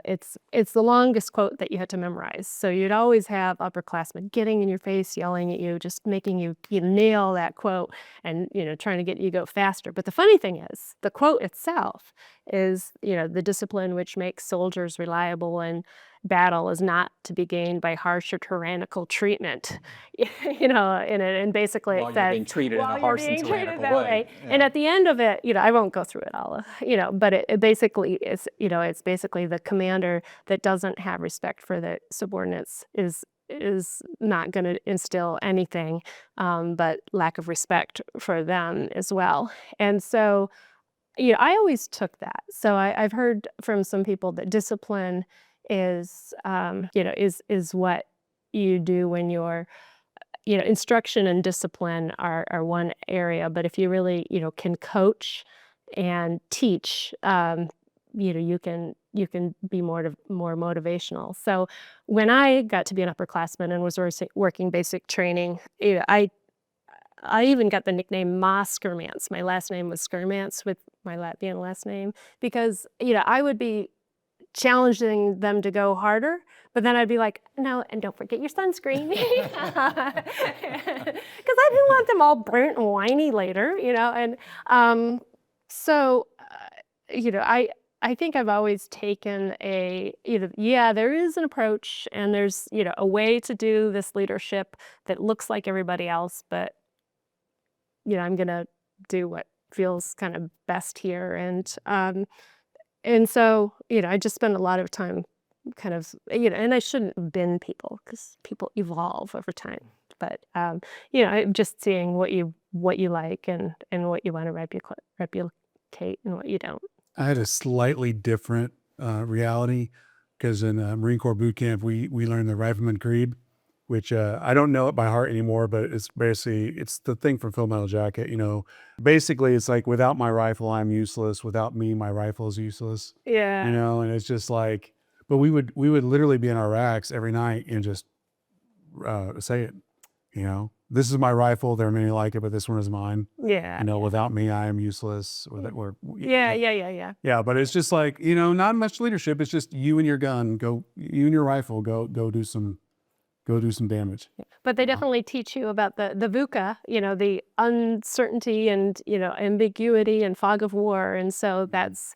it's the longest quote that you had to memorize. So you'd always have upperclassmen getting in your face, yelling at you, just making you nail that quote, and trying to get you to go faster. But the funny thing is, the quote itself is, the discipline which makes soldiers reliable in battle is not to be gained by harsh or tyrannical treatment. And basically While it you're says, being treated in a while harsh you're and being treated tyrannical that way. And at the end of it, I won't go through it all, but it basically is, it's basically the commander that doesn't have respect for the subordinates is not going to instill anything but lack of respect for them as well. And so I always took that. So I've heard from some people that discipline is is what you do when you're instruction and discipline are one area, but if you really can coach and teach, you can be more motivational. So when I got to be an upperclassman and was working basic training, I even got the nickname Ma Skirmance. My last name was Skirmance with my Latvian last name because I would be challenging them to go harder, but then I'd be like, no, and don't forget your sunscreen. Because I didn't want them all burnt and whiny later, and so, I think I've always taken there is an approach and there's, a way to do this leadership that looks like everybody else, but, I'm going to do what feels kind of best here. And so, I just spend a lot of time kind of, and I shouldn't bin people because people evolve over time. But, I'm just seeing what you like and what you want to replicate and what you don't. I had a slightly different reality because in Marine Corps boot camp, we learned the Rifleman Creed, which I don't know it by heart anymore, but it's the thing from Full Metal Jacket. Basically it's like, without my rifle, I'm useless. Without me, my rifle is useless. Yeah. And it's just like, but we would literally be in our racks every night and just say it. This is my rifle. There are many like it, but this one is mine. Yeah. Without me, I am useless. Yeah. But it's just like, not much leadership. It's just you and your gun. You and your rifle. Go do some damage. But they definitely teach you about the VUCA, the uncertainty and, ambiguity and fog of war. And so that's,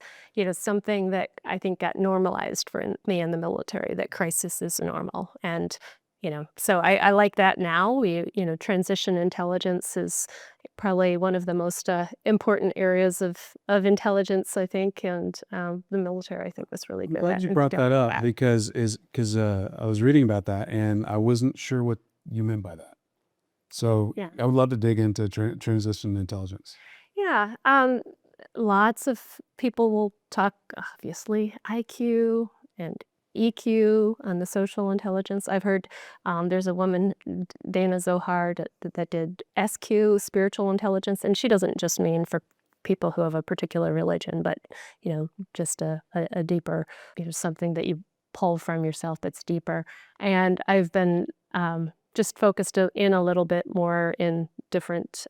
something that I think got normalized for me in the military, that crisis is normal. And, so I like that now. Transition intelligence is probably one of the most important areas of intelligence, I think. And the military, I think, was really I'm good glad at you brought that up that. because I was reading about that and I wasn't sure what you meant by that. So Yeah. I would love to dig into transition intelligence. Yeah. Lots of people will talk, obviously, IQ and EQ on the social intelligence. I've heard there's a woman, Dana Zohar, that did SQ, spiritual intelligence, and she doesn't just mean for people who have a particular religion, but just a deeper, something that you pull from yourself that's deeper. And I've been just focused in a little bit more in different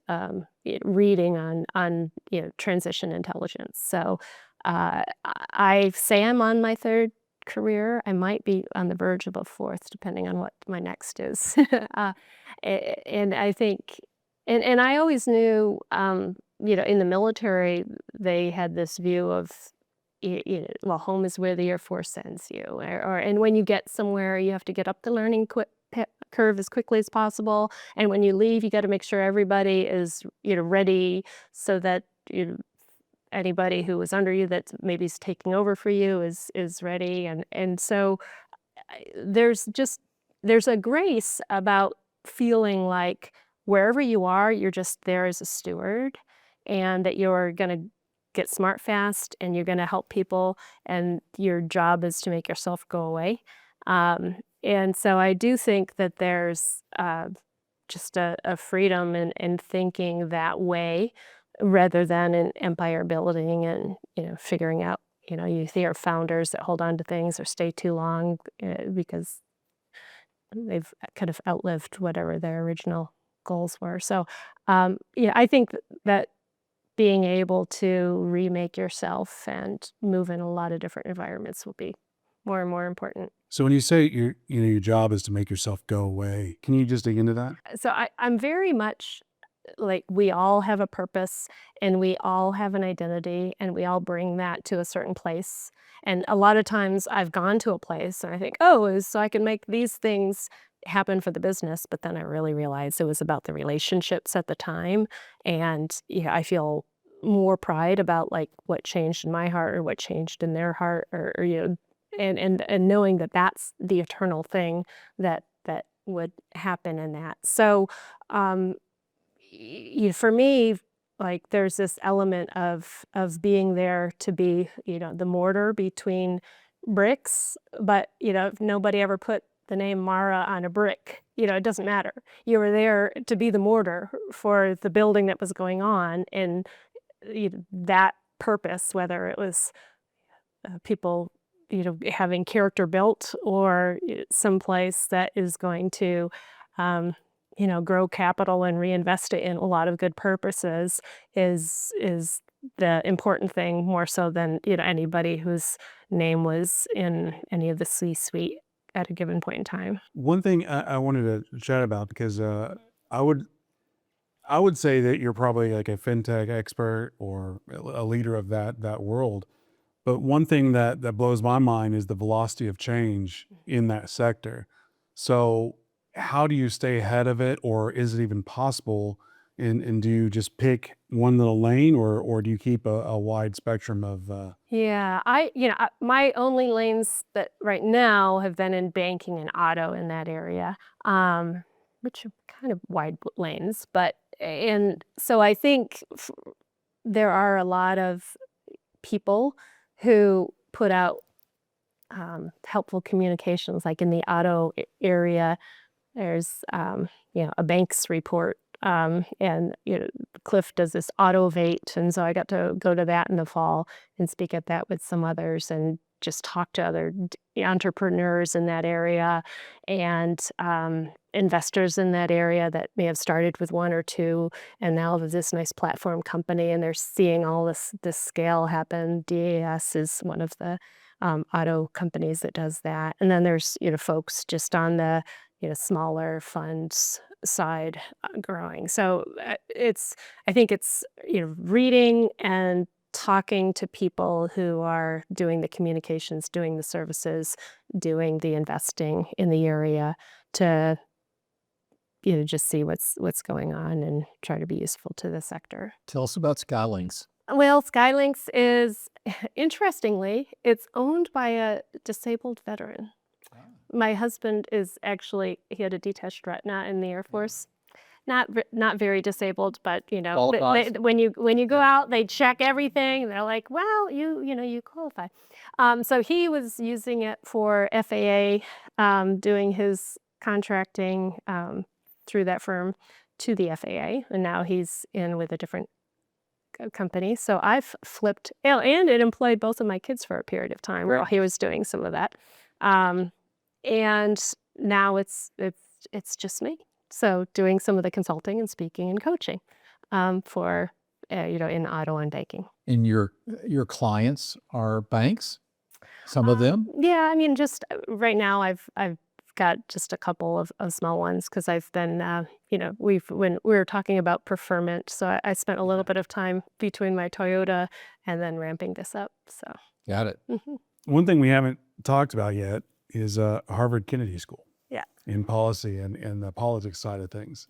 reading on transition intelligence. So I say I'm on my third career. I might be on the verge of a fourth, depending on what my next is. And I think, and I always knew, in the military, they had this view of, home is where the Air Force sends you, and when you get somewhere, you have to get up the learning curve as quickly as possible, and when you leave, you got to make sure everybody is, ready, so that anybody who was under you that maybe is taking over for you is ready, and so there's a grace about feeling like wherever you are, you're just there as a steward, and that you're going to get smart fast and you're going to help people, and your job is to make yourself go away. And so I do think that there's just a freedom in thinking that way rather than in empire building and, figuring out, you hear founders that hold on to things or stay too long because they've kind of outlived whatever their original goals were. So, yeah, I think that being able to remake yourself and move in a lot of different environments will be more and more important. So when you say your job is to make yourself go away, can you just dig into that? So I'm very much like, we all have a purpose and we all have an identity and we all bring that to a certain place. And a lot of times I've gone to a place and I think, oh, it was so I can make these things happen for the business. But then I really realized it was about the relationships at the time. And yeah, I feel more pride about like what changed in my heart or what changed in their heart or and knowing that that's the eternal thing that would happen in that. So for me, like, there's this element of being there to be, the mortar between bricks, but if nobody ever put the name Mara on a brick, it doesn't matter. You were there to be the mortar for the building that was going on, and that purpose, whether it was people having character built or someplace that is going to grow capital and reinvest it in a lot of good purposes is the important thing, more so than anybody whose name was in any of the C-suite at a given point in time. One thing I wanted to chat about, because I would I would say that you're probably like a fintech expert or a leader of that world. But one thing that blows my mind is the velocity of change in that sector. So how do you stay ahead of it, or is it even possible? And do you just pick one little lane, or do you keep a wide spectrum of? Yeah, my only lanes that right now have been in banking and auto in that area, which are kind of wide lanes. But and so I think there are a lot of people who put out helpful communications, like in the auto area. There's a banks report, and Cliff does this autovate, and so I got to go to that in the fall and speak at that with some others and just talk to other entrepreneurs in that area and investors in that area that may have started with one or two and now have this nice platform company, and they're seeing all this scale happen. DAS is one of the auto companies that does that, and then there's folks just on the smaller funds side growing. So I think it's reading and talking to people who are doing the communications, doing the services, doing the investing in the area to just see what's going on and try to be useful to the sector. Tell us about Skylinks. Well, Skylinks is, interestingly, it's owned by a disabled veteran. My husband is actually, he had a detached retina in the Air Force. Not very disabled, but when you go out, they check everything. They're like, well, you qualify. So he was using it for FAA, doing his contracting through that firm to the FAA, and now he's in with a different company. So I've flipped, and it employed both of my kids for a period of time while he was doing some of that. And now it's just me. So doing some of the consulting and speaking and coaching for in auto and banking. And your clients are banks, some of them? Yeah, I mean, just right now I've got just a couple of small ones because I've been when we were talking about preferment, so I spent a little bit of time between my Toyota and then ramping this up. So Got it. One thing we haven't talked about yet is Harvard Kennedy School. Yeah. In policy and the politics side of things.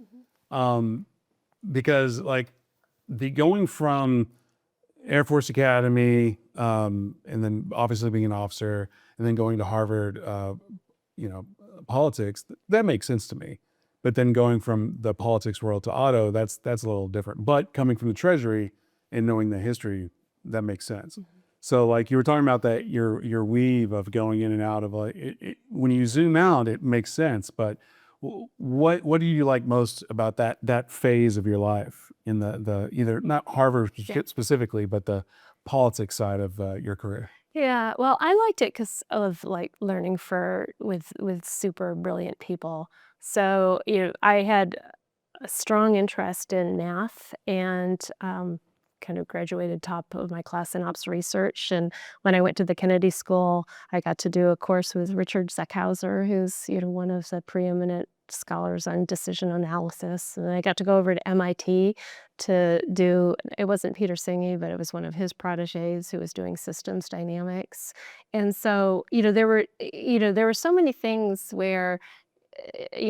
Because like the going from Air Force Academy, and then obviously being an officer, and then going to Harvard, politics, that makes sense to me. But then going from the politics world to auto, that's a little different. But coming from the Treasury and knowing the history, that makes sense. So like you were talking about that your weave of going in and out of like when you zoom out, it makes sense. But what do you like most about that phase of your life in the either not Harvard specifically, but the politics side of your career? Yeah, well, I liked it because of like learning with super brilliant people. So, I had a strong interest in math and kind of graduated top of my class in ops research. And when I went to the Kennedy School, I got to do a course with Richard Zeckhauser, who's one of the preeminent scholars on decision analysis. And I got to go over to MIT to do, it wasn't Peter Singh, but it was one of his proteges who was doing systems dynamics. And so, there were so many things where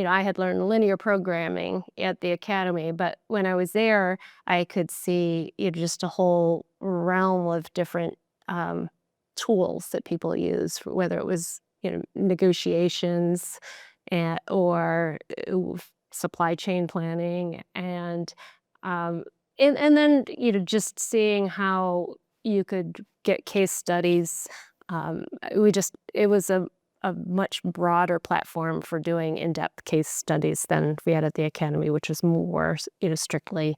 I had learned linear programming at the academy, but when I was there, I could see just a whole realm of different tools that people use, whether it was negotiations or supply chain planning, um, and then just seeing how you could get case studies. It was a much broader platform for doing in-depth case studies than we had at the academy, which was more, strictly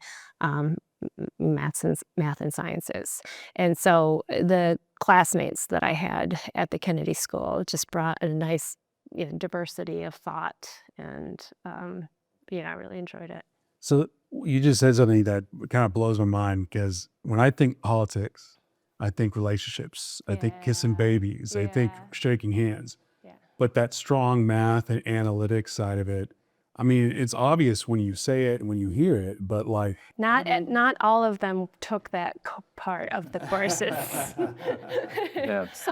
math and sciences. And so the classmates that I had at the Kennedy School just brought a nice, diversity of thought, and I really enjoyed it. So you just said something that kind of blows my mind because when I think politics, I think relationships, I think kissing babies, I think shaking hands. Yeah. But that strong math and analytics side of it, I mean, it's obvious when you say it and when you hear it, but like Not all of them took that part of the courses.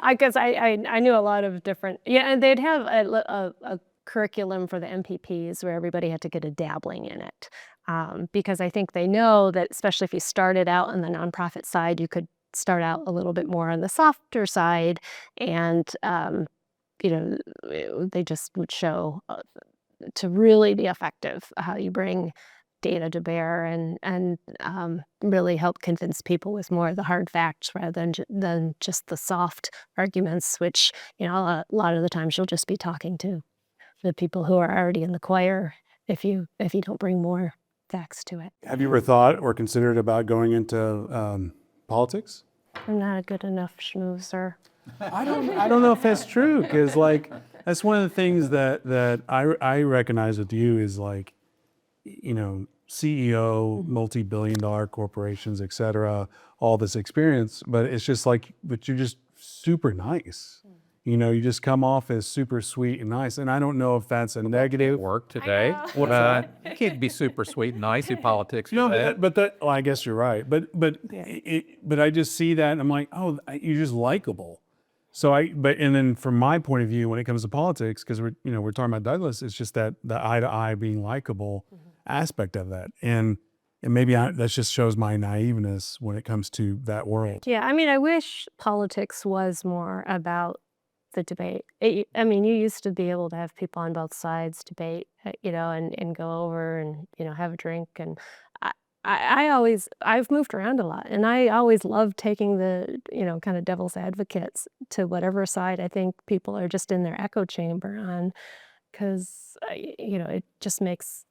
Because I knew a lot of different, and they'd have a curriculum for the MPPs where everybody had to get a dabbling in it. Because I think they know that, especially if you started out on the nonprofit side, you could start out a little bit more on the softer side, and they just would show to really be effective how you bring data to bear and really help convince people with more of the hard facts rather than just the soft arguments, which a lot of the times you'll just be talking to the people who are already in the choir if you don't bring more facts to it. have you ever thought or considered about going into politics? I'm not a good enough schmoozer. I don't know if that's true because like that's one of the things that I recognize with you is like, CEO, multi-billion-dollar corporations, et cetera, all this experience, but it's just like, but you're just super nice. You just come off as super sweet and nice. And I don't know if that's a negative. Work today. know. You can't be super sweet and nice in politics. No, today. well, I guess you're right. But I just see that and I'm like, oh, you're just likable. So and then from my point of view, when it comes to politics, because we're talking about Douglas, it's just that the eye to eye being likable aspect of that. And maybe that just shows my naiveness when it comes to that world. Yeah, I wish politics was more about the debate. You used to be able to have people on both sides debate, and go over and, have a drink. And I've moved around a lot, and I always love taking the, kind of devil's advocates to whatever side I think people are just in their echo chamber on, because, it just makes,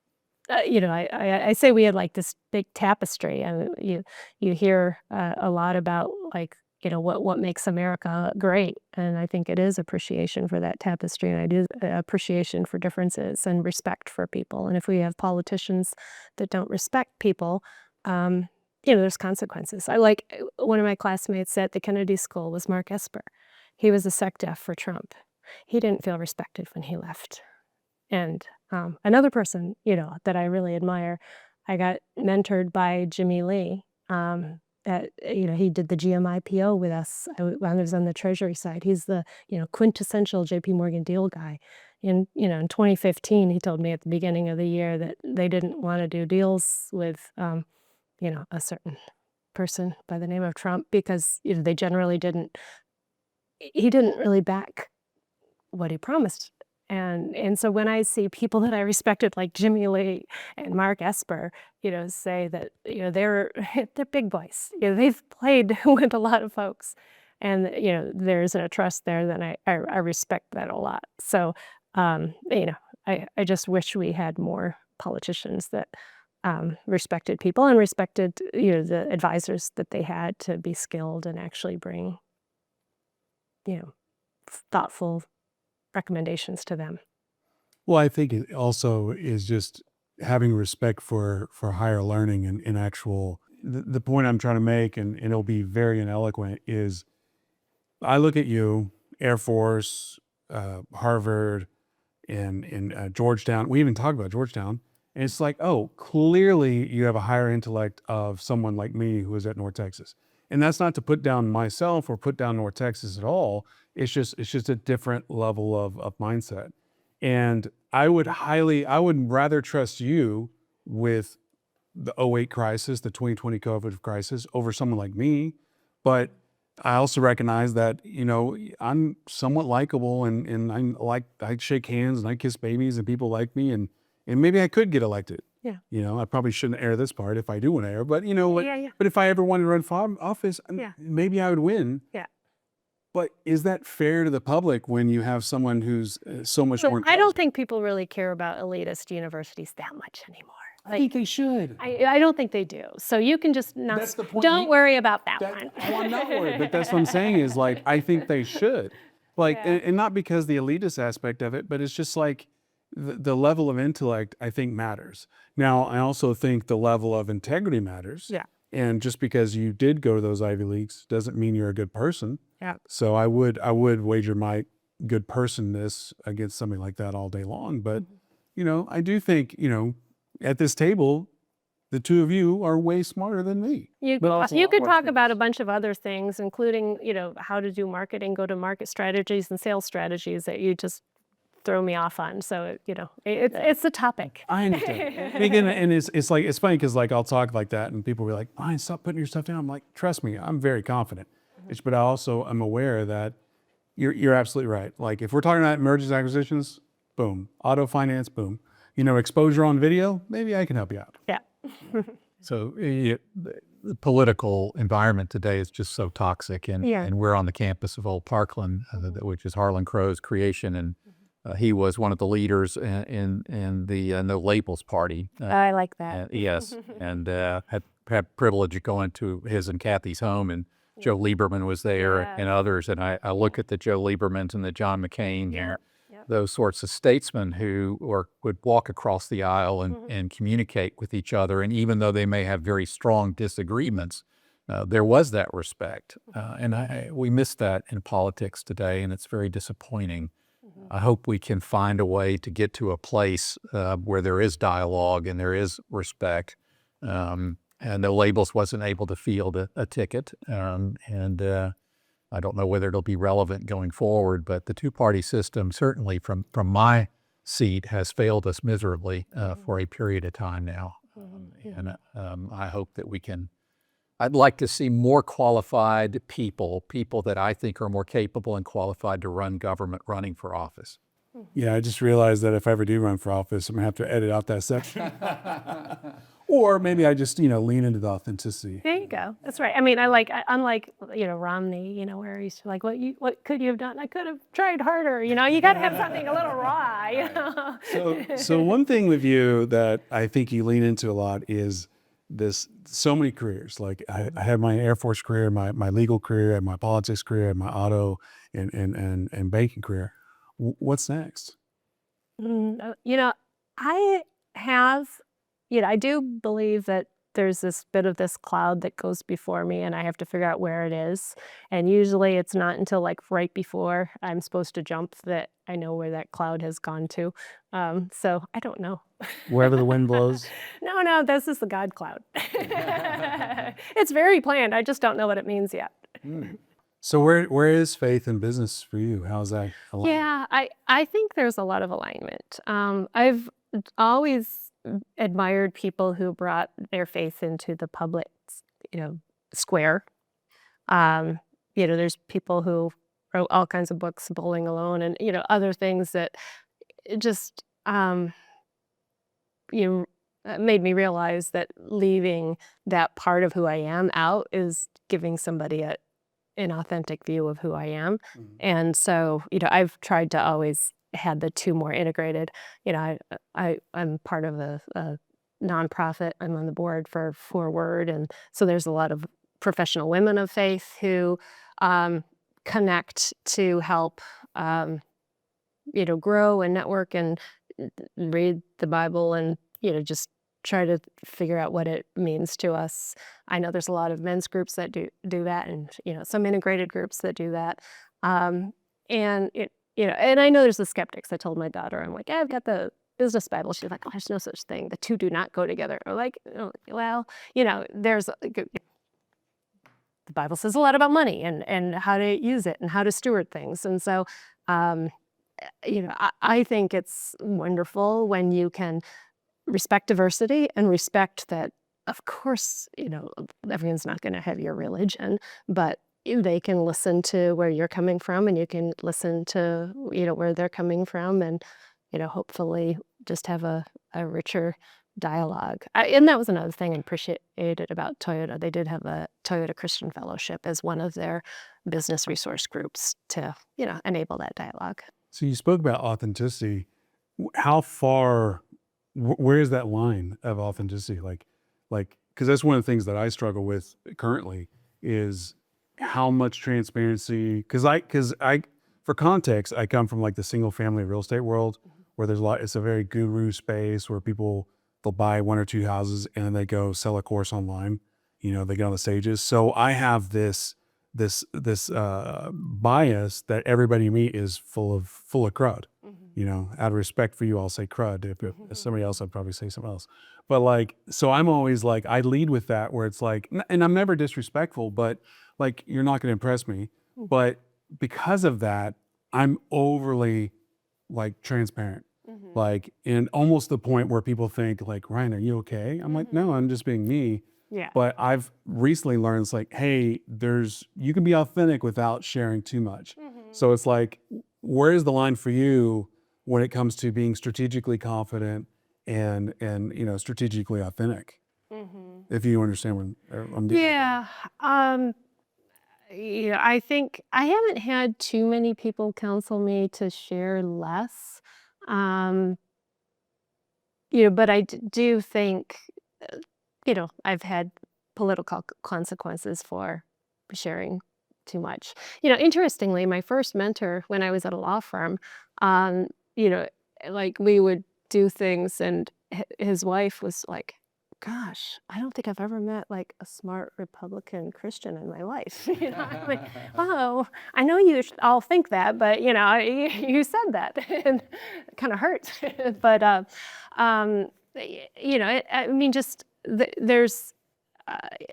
I say we had like this big tapestry. You hear a lot about like, what makes America great, and I think it is appreciation for that tapestry, and it is appreciation for differences and respect for people. And if we have politicians that don't respect people, there's consequences. I like one of my classmates at the Kennedy School was Mark Esper. He was a SecDef for Trump. He didn't feel respected when he left. And another person, that I really admire, I got mentored by Jimmy Lee. He did the GMIPO with us. I was on the Treasury side. He's the, quintessential JP Morgan deal guy. In 2015, he told me at the beginning of the year that they didn't want to do deals with, a certain person by the name of Trump because, they generally he didn't really back what he promised And so when I see people that I respected like Jimmy Lee and Mark Esper, say that they're they're big boys. They've played with a lot of folks, and there's a trust there. Then I respect that a lot. So I just wish we had more politicians that respected people and respected the advisors that they had to be skilled and actually bring thoughtful recommendations to them. Well, I think it also is just having respect for higher learning and actual. The point I'm trying to make, and it'll be very ineloquent, is I look at you, Air Force, Harvard, and Georgetown. We even talked about Georgetown, and it's like, oh, clearly you have a higher intellect of someone like me who is at North Texas. And that's not to put down myself or put down North Texas at all. It's just a different level of mindset. And I would rather trust you with the '08 crisis, the 2020 COVID crisis, over someone like me. But I also recognize that, I'm somewhat likable and I shake hands and I kiss babies and people like me, and maybe I could get elected. Yeah. I probably shouldn't air this part if I do want to air, but Yeah. but if I ever wanted to run for office, Yeah. maybe I would win. Yeah. But is that fair to the public when you have someone who's so much more? I don't think people really care about elitist universities that much anymore. I think they should. I don't think they do. So you can just not. That's the point. Don't worry about that one. Oh, I'm not worried, but that's what I'm saying is like, I think they should. Like, Yeah. and not because the elitist aspect of it, but it's just like the level of intellect, I think, matters. Now, I also think the level of integrity matters. Yeah. And just because you did go to those Ivy Leagues doesn't mean you're a good person. Yeah. So I would wager my good personness against somebody like that all day long. But, I do think, at this table, the two of you are way smarter than me. But also You a lot could more talk about a things. bunch of other things, including, how to do marketing, go-to-market strategies and sales strategies that you just throw me off on. So, it's a topic. I understand. And again, and it's like, it's funny because like I'll talk like that and people will be like, fine, stop putting your stuff down. I'm like, trust me, I'm very confident. But I also am aware that you're absolutely right. Like if we're talking about mergers and acquisitions, boom. Auto finance, boom. Exposure on video, maybe I can help you out. Yeah. So the political environment today is just so toxic, and Yeah. and we're on the campus of Old Parkland, which is Harlan Crow's creation, and he was one of the leaders in the No Labels Party. I like that. Yes, and had privilege of going to his and Kathy's home, and Joe Lieberman was there and others. And I look at the Joe Liebermans and the John McCain and those sorts of statesmen who would walk across the aisle and communicate with each other. And even though they may have very strong disagreements, there was that respect. And we miss that in politics today, and it's very disappointing. I hope we can find a way to get to a place where there is dialogue and there is respect. And No Labels wasn't able to field a ticket. And I don't know whether it'll be relevant going forward, but the two-party system, certainly from my seat, has failed us miserably for a period of time now. And I hope that we can. I'd like to see more qualified people that I think are more capable and qualified to run government running for office. Yeah, I just realized that if I ever do run for office, I'm gonna have to edit out that section. Or maybe I just, lean into the authenticity. There you go. That's right. I mean, unlike, Romney, where he's like, what could you have done? I could have tried harder. You got to have something a little raw. So one thing with you that I think you lean into a lot is so many careers. Like I had my Air Force career, my legal career, and my politics career, and my auto and banking career. What's next? I have, I do believe that there's this bit of this cloud that goes before me, and I have to figure out where it is. And usually it's not until like right before I'm supposed to jump that I know where that cloud has gone to. So I don't know. Wherever the wind blows. No, this is the God cloud. It's very planned. I just don't know what it means yet. So where is faith in business for you? How's that aligned? Yeah, I think there's a lot of alignment. I've always admired people who brought their faith into the public, square. There's people who wrote all kinds of books, Bowling Alone, and other things that it just you made me realize that leaving that part of who I am out is giving somebody an authentic view of who I am. And so, I've tried to always had the two more integrated. I'm part of a nonprofit. I'm on the board for Forward, and so there's a lot of professional women of faith who connect to help grow and network and read the Bible and just try to figure out what it means to us. I know there's a lot of men's groups that do that, and some integrated groups that do that. And and I know there's the skeptics. I told my daughter, I'm like, I've got the business Bible. She's like, oh, there's no such thing. The two do not go together. Or like, well, there's the Bible says a lot about money and how to use it and how to steward things. And so, I think it's wonderful when you can respect diversity and respect that, of course, everyone's not going to have your religion, but they can listen to where you're coming from, and you can listen to, where they're coming from, and, hopefully just have a richer dialogue. And that was another thing I appreciated about Toyota. They did have a Toyota Christian Fellowship as one of their business resource groups to, enable that dialogue. So you spoke about authenticity. How far, where is that line of authenticity? Like, because that's one of the things that I struggle with currently is how much transparency. Because for context, I come from like the single family real estate world where there's it's a very guru space where they'll buy one or two houses and then they go sell a course online. They get on the stages. So I have this bias that everybody you meet is full of crud. Out of respect for you, I'll say crud. If somebody else, I'd probably say something else. But so I'm always like, I lead with that where it's like, and I'm never disrespectful, but like, you're not going to impress me. But because of that, I'm overly like transparent. Like, and almost the point where people think like, Ryan, are you okay? I'm like, no, I'm just being me. Yeah. But I've recently learned it's like, hey, you can be authentic without sharing too much. So it's like, where's the line for you when it comes to being strategically confident and strategically authentic? If you understand what I'm doing. Yeah. I think I haven't had too many people counsel me to share less. But I do think, I've had political consequences for sharing too much. Interestingly, my first mentor when I was at a law firm, like we would do things, and his wife was like, gosh, I don't think I've ever met like a smart Republican Christian in my life. I'm like, oh, I know you all think that, but you said that, and it kind of hurts. But I mean, just there's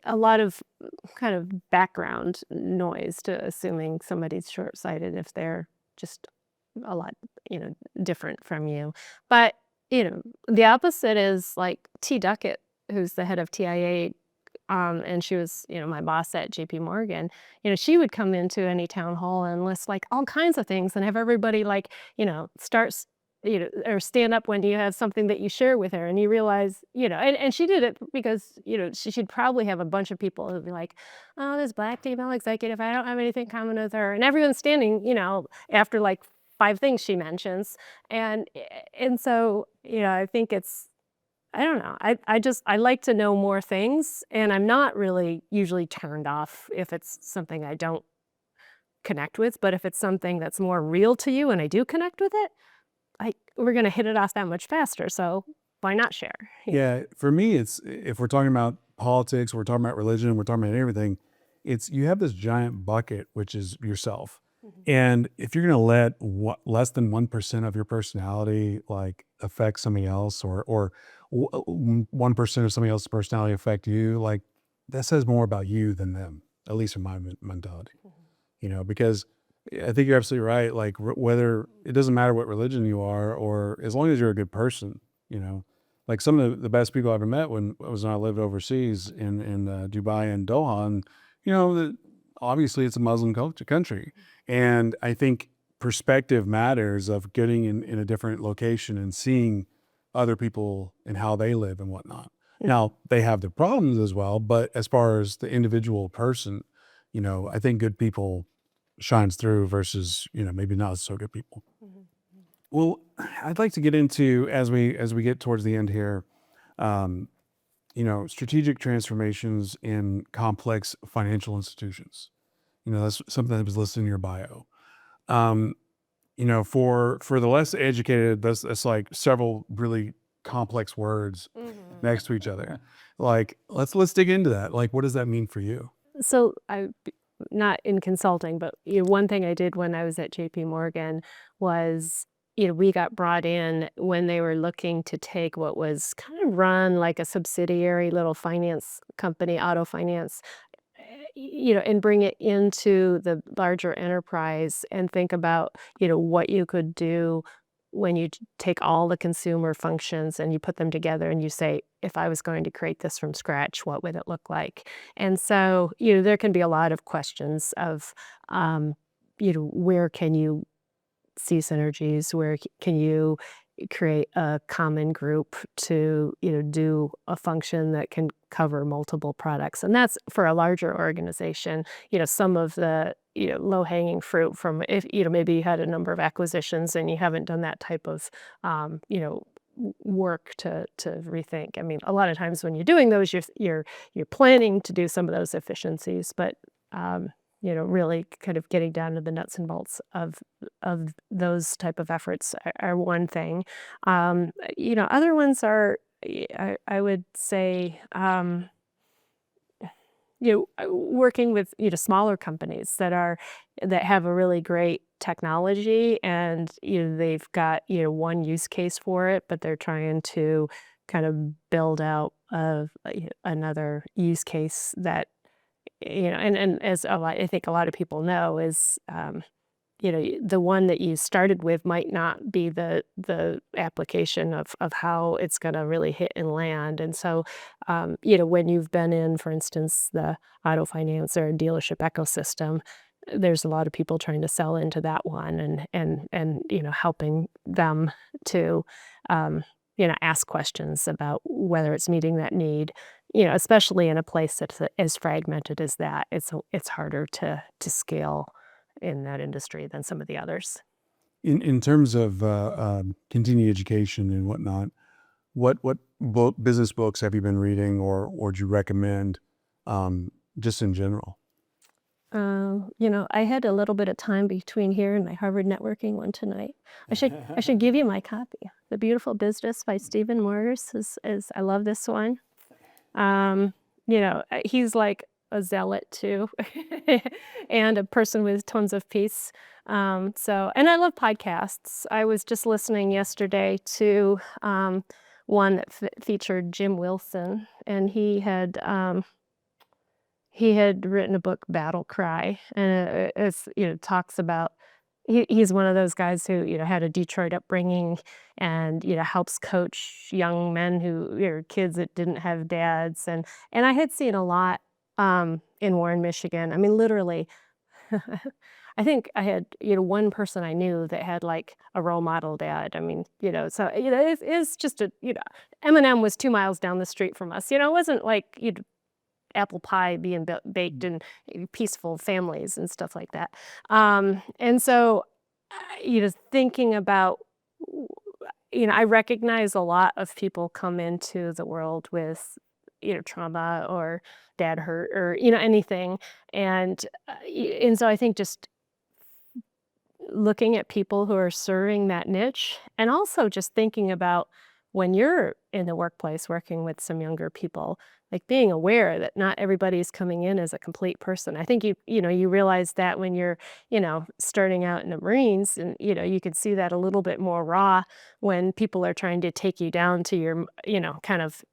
a lot of kind of background noise to assuming somebody's short-sighted if they're just a lot, different from you. But the opposite is like T. Duckett, who's the head of TIA, and she was, my boss at JP Morgan. She would come into any town hall and list like all kinds of things and have everybody like, starts, or stand up when you have something that you share with her, and you realize, and she did it because, she'd probably have a bunch of people who'd be like, oh, this black female executive, I don't have anything common with her. And everyone's standing, after like 5 things she mentions. And so, I think I don't know. I like to know more things, and I'm not really usually turned off if it's something I don't connect with. But if it's something that's more real to you and I do connect with it, we're going to hit it off that much faster. So why not share? Yeah, for me, it's if we're talking about politics, we're talking about religion, we're talking about everything. It's you have this giant bucket, which is yourself. And if you're going to let less than 1% of your personality like affect somebody else, or 1% of somebody else's personality affect you, like that says more about you than them, at least in my mentality. Because I think you're absolutely right. Like whether it doesn't matter what religion you are, or as long as you're a good person, like some of the best people I ever met when I lived overseas in Dubai and Doha, and obviously it's a Muslim country. And I think perspective matters of getting in a different location and seeing other people and how they live and whatnot. Now, they have their problems as well, but as far as the individual person, I think good people shines through versus, maybe not so good people. Well, I'd like to get into, as we get towards the end here, strategic transformations in complex financial institutions. That's something that was listed in your bio. For the less educated, that's like several really complex words next to each other. Like, let's dig into that. Like, what does that mean for you? So not in consulting, but one thing I did when I was at JP Morgan was, we got brought in when they were looking to take what was kind of run like a subsidiary little finance company, auto finance, and bring it into the larger enterprise and think about, what you could do when you take all the consumer functions and you put them together and you say, if I was going to create this from scratch, what would it look like? And so, there can be a lot of questions of, where can you see synergies? Where can you create a common group to, do a function that can cover multiple products? And that's for a larger organization. Some of the, low-hanging fruit from if, maybe you had a number of acquisitions and you haven't done that type of, work to rethink. I mean, a lot of times when you're doing those, you're planning to do some of those efficiencies, but really kind of getting down to the nuts and bolts of those type of efforts are one thing. Other ones are, I would say, working with smaller companies that have a really great technology and they've got one use case for it, but they're trying to kind of build out another use case that and as I think a lot of people know is the one that you started with might not be the application of how it's going to really hit and land. And so when you've been in, for instance, the auto finance or dealership ecosystem, there's a lot of people trying to sell into that one and helping them to ask questions about whether it's meeting that need. Especially in a place that's as fragmented as that, it's harder to scale in that industry than some of the others. In terms of continuing education and whatnot, what business books have you been reading, or do you recommend, just in general? I had a little bit of time between here and my Harvard networking one tonight. I should give you my copy. The Beautiful Business by Stephen Morris is I love this one. He's like a zealot too, and a person with tons of peace. And I love podcasts. I was just listening yesterday to one that featured Jim Wilson, and he had written a book, Battle Cry, and it's talks about he's one of those guys who had a Detroit upbringing and helps coach young men who kids that didn't have dads, and I had seen a lot in Warren, Michigan. I mean, literally. I think I had one person I knew that had like a role model dad. I mean, so it's just M&M was 2 miles down the street from us. It wasn't like apple pie being baked in peaceful families and stuff like that. And so, thinking about, I recognize a lot of people come into the world with, trauma or dad hurt or, anything. And so I think just looking at people who are serving that niche, and also just thinking about when you're in the workplace working with some younger people, like being aware that not everybody's coming in as a complete person. I think you realize that when you're starting out in the Marines, and you can see that a little bit more raw when people are trying to take you down to your kind of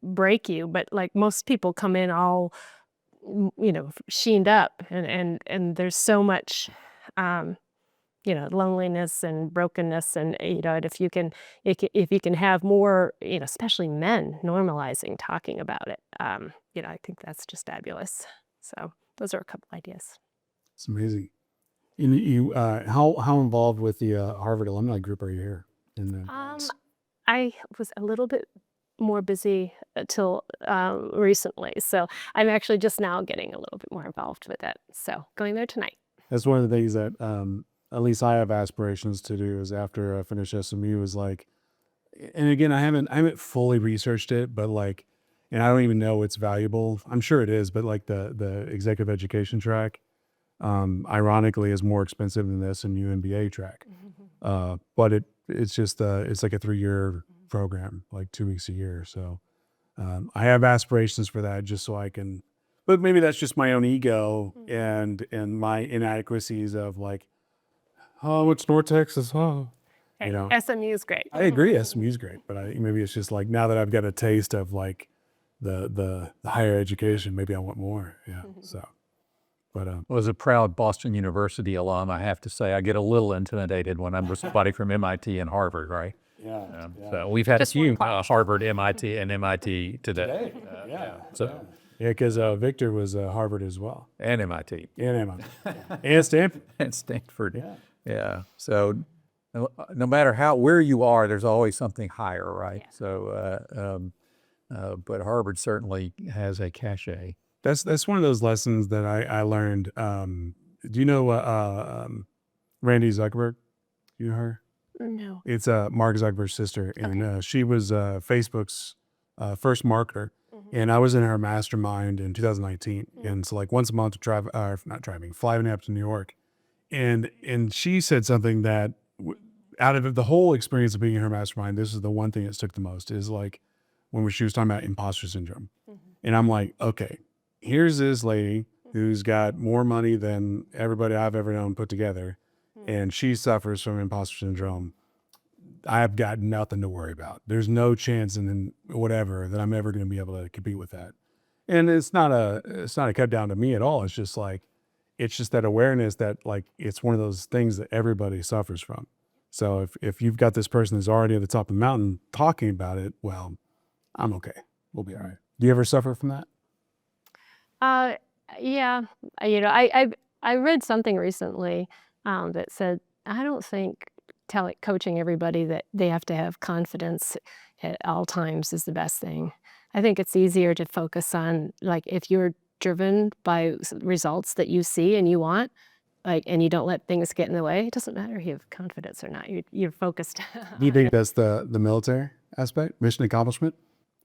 break you. But like most people come in all sheened up, and there's so much loneliness and brokenness, and and if you can have more, especially men, normalizing talking about it, I think that's just fabulous. So those are a couple ideas. It's amazing. How involved with the Harvard alumni group are you here? I was a little bit more busy till recently, so I'm actually just now getting a little bit more involved with it. So going there tonight. That's one of the things that at least I have aspirations to do is after I finish SMU is like, and again, I haven't fully researched it, but like, and I don't even know it's valuable. I'm sure it is, but like the executive education track, ironically, is more expensive than the SMU MBA track. But it's just it's like a 3-year program, like 2 weeks a year. So I have aspirations for that, just so I can. But maybe that's just my own ego and my inadequacies of like, oh, it's North Texas, oh. You know, SMU is great. I agree, SMU is great, but maybe it's just like now that I've got a taste of like the higher education, maybe I want more. Yeah. So, but Well, as a proud Boston University alum, I have to say I get a little intimidated when I'm with somebody from MIT and Harvard, right? yeah. So we've had Just a few one class. Harvard, MIT, and MIT today. So Yeah, because Victor was Harvard as well, and MIT and MIT, and Stanford. and Stanford. Yeah. Yeah. So no matter where you are, there's always something higher, right? Yeah. So, but Harvard certainly has a cachet. That's one of those lessons that I learned. Do you know Randy Zuckerberg? You know her? No. It's Mark Zuckerberg's sister, and she was Facebook's first marketer. And I was in her mastermind in 2019, and so like once a month, flying up to New York, and she said something that out of the whole experience of being in her mastermind, this is the one thing that stuck the most is like when she was talking about imposter syndrome, and I'm like, okay, here's this lady who's got more money than everybody I've ever known put together, and she suffers from imposter syndrome. I've got nothing to worry about. There's no chance in whatever that I'm ever going to be able to compete with that. And it's not a cut down to me at all. It's just like, it's just that awareness that like, it's one of those things that everybody suffers from. So if you've got this person who's already at the top of the mountain talking about it, well, I'm okay. We'll be all right. Do you ever suffer from that? Yeah. I read something recently that said, I don't think coaching everybody that they have to have confidence at all times is the best thing. I think it's easier to focus on, like, if you're driven by results that you see and you want, like, and you don't let things get in the way, it doesn't matter if you have confidence or not. You're focused. Do you think that's the military aspect, mission accomplishment?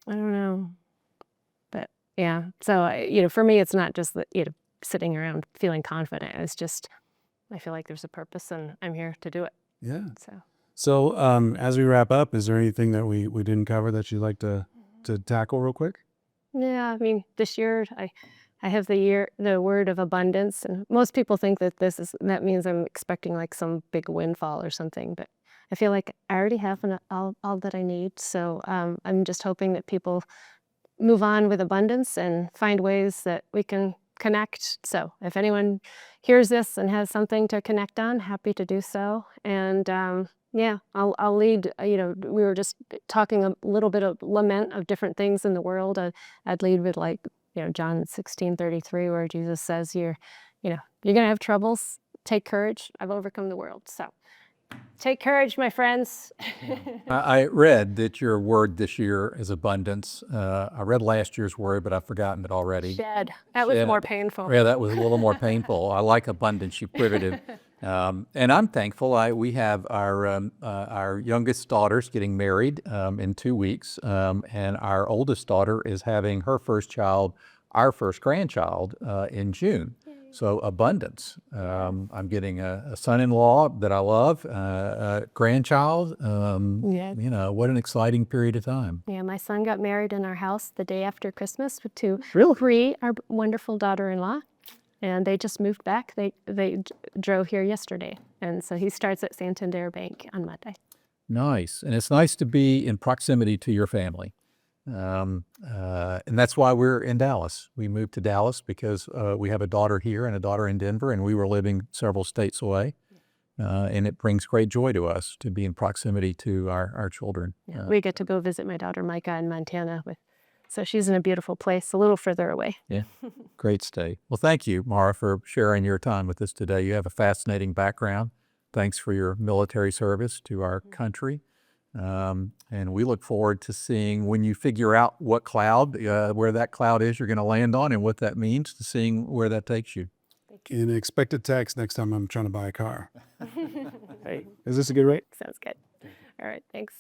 I don't know. But yeah, so, for me, it's not just that, sitting around feeling confident. It's just, I feel like there's a purpose and I'm here to do it. Yeah. So So as we wrap up, is there anything that we didn't cover that you'd like to tackle real quick? yeah, I mean, this year I have the word of abundance, and most people think that that means I'm expecting like some big windfall or something, but I feel like I already have all that I need. So I'm just hoping that people move on with abundance and find ways that we can connect. So if anyone hears this and has something to connect on, happy to do so. And yeah, I'll lead. We were just talking a little bit of lament of different things in the world. I'd lead with like John 16:33, where Jesus says, you're gonna have troubles. Take courage. I've overcome the world. So take courage, my friends. I read that your word this year is abundance. I read last year's word, but I've forgotten it already. Shed. That was Shed. more painful. Yeah, that was a little more painful. I like abundance. You pivoted. And I'm thankful. We have our youngest daughter's getting married in 2 weeks, and our oldest daughter is having her first child, our first grandchild, in June. So abundance. I'm getting a son-in-law that I love, a grandchild. Yeah. What an exciting period of time. Yeah, my son got married in our house the day after Christmas to our wonderful daughter-in-law, and they just moved back. They drove here yesterday, and so he starts at Santander Bank on Monday. Nice. And it's nice to be in proximity to your family. And that's why we're in Dallas. We moved to Dallas because we have a daughter here and a daughter in Denver, and we were living several states away. And it brings great joy to us to be in proximity to our children. Yeah, we get to go visit my daughter Micah in Montana with So she's in a beautiful place, a little further away. Yeah. Great state. Well, thank you, Mara, for sharing your time with us today. You have a fascinating background. Thanks for your military service to our country. And we look forward to seeing when you figure out what cloud, where that cloud is you're going to land on and what that means, to seeing where that takes you. And expect a text next time I'm trying to buy a car. Hey, is this a good rate? Sounds good. All right, thanks.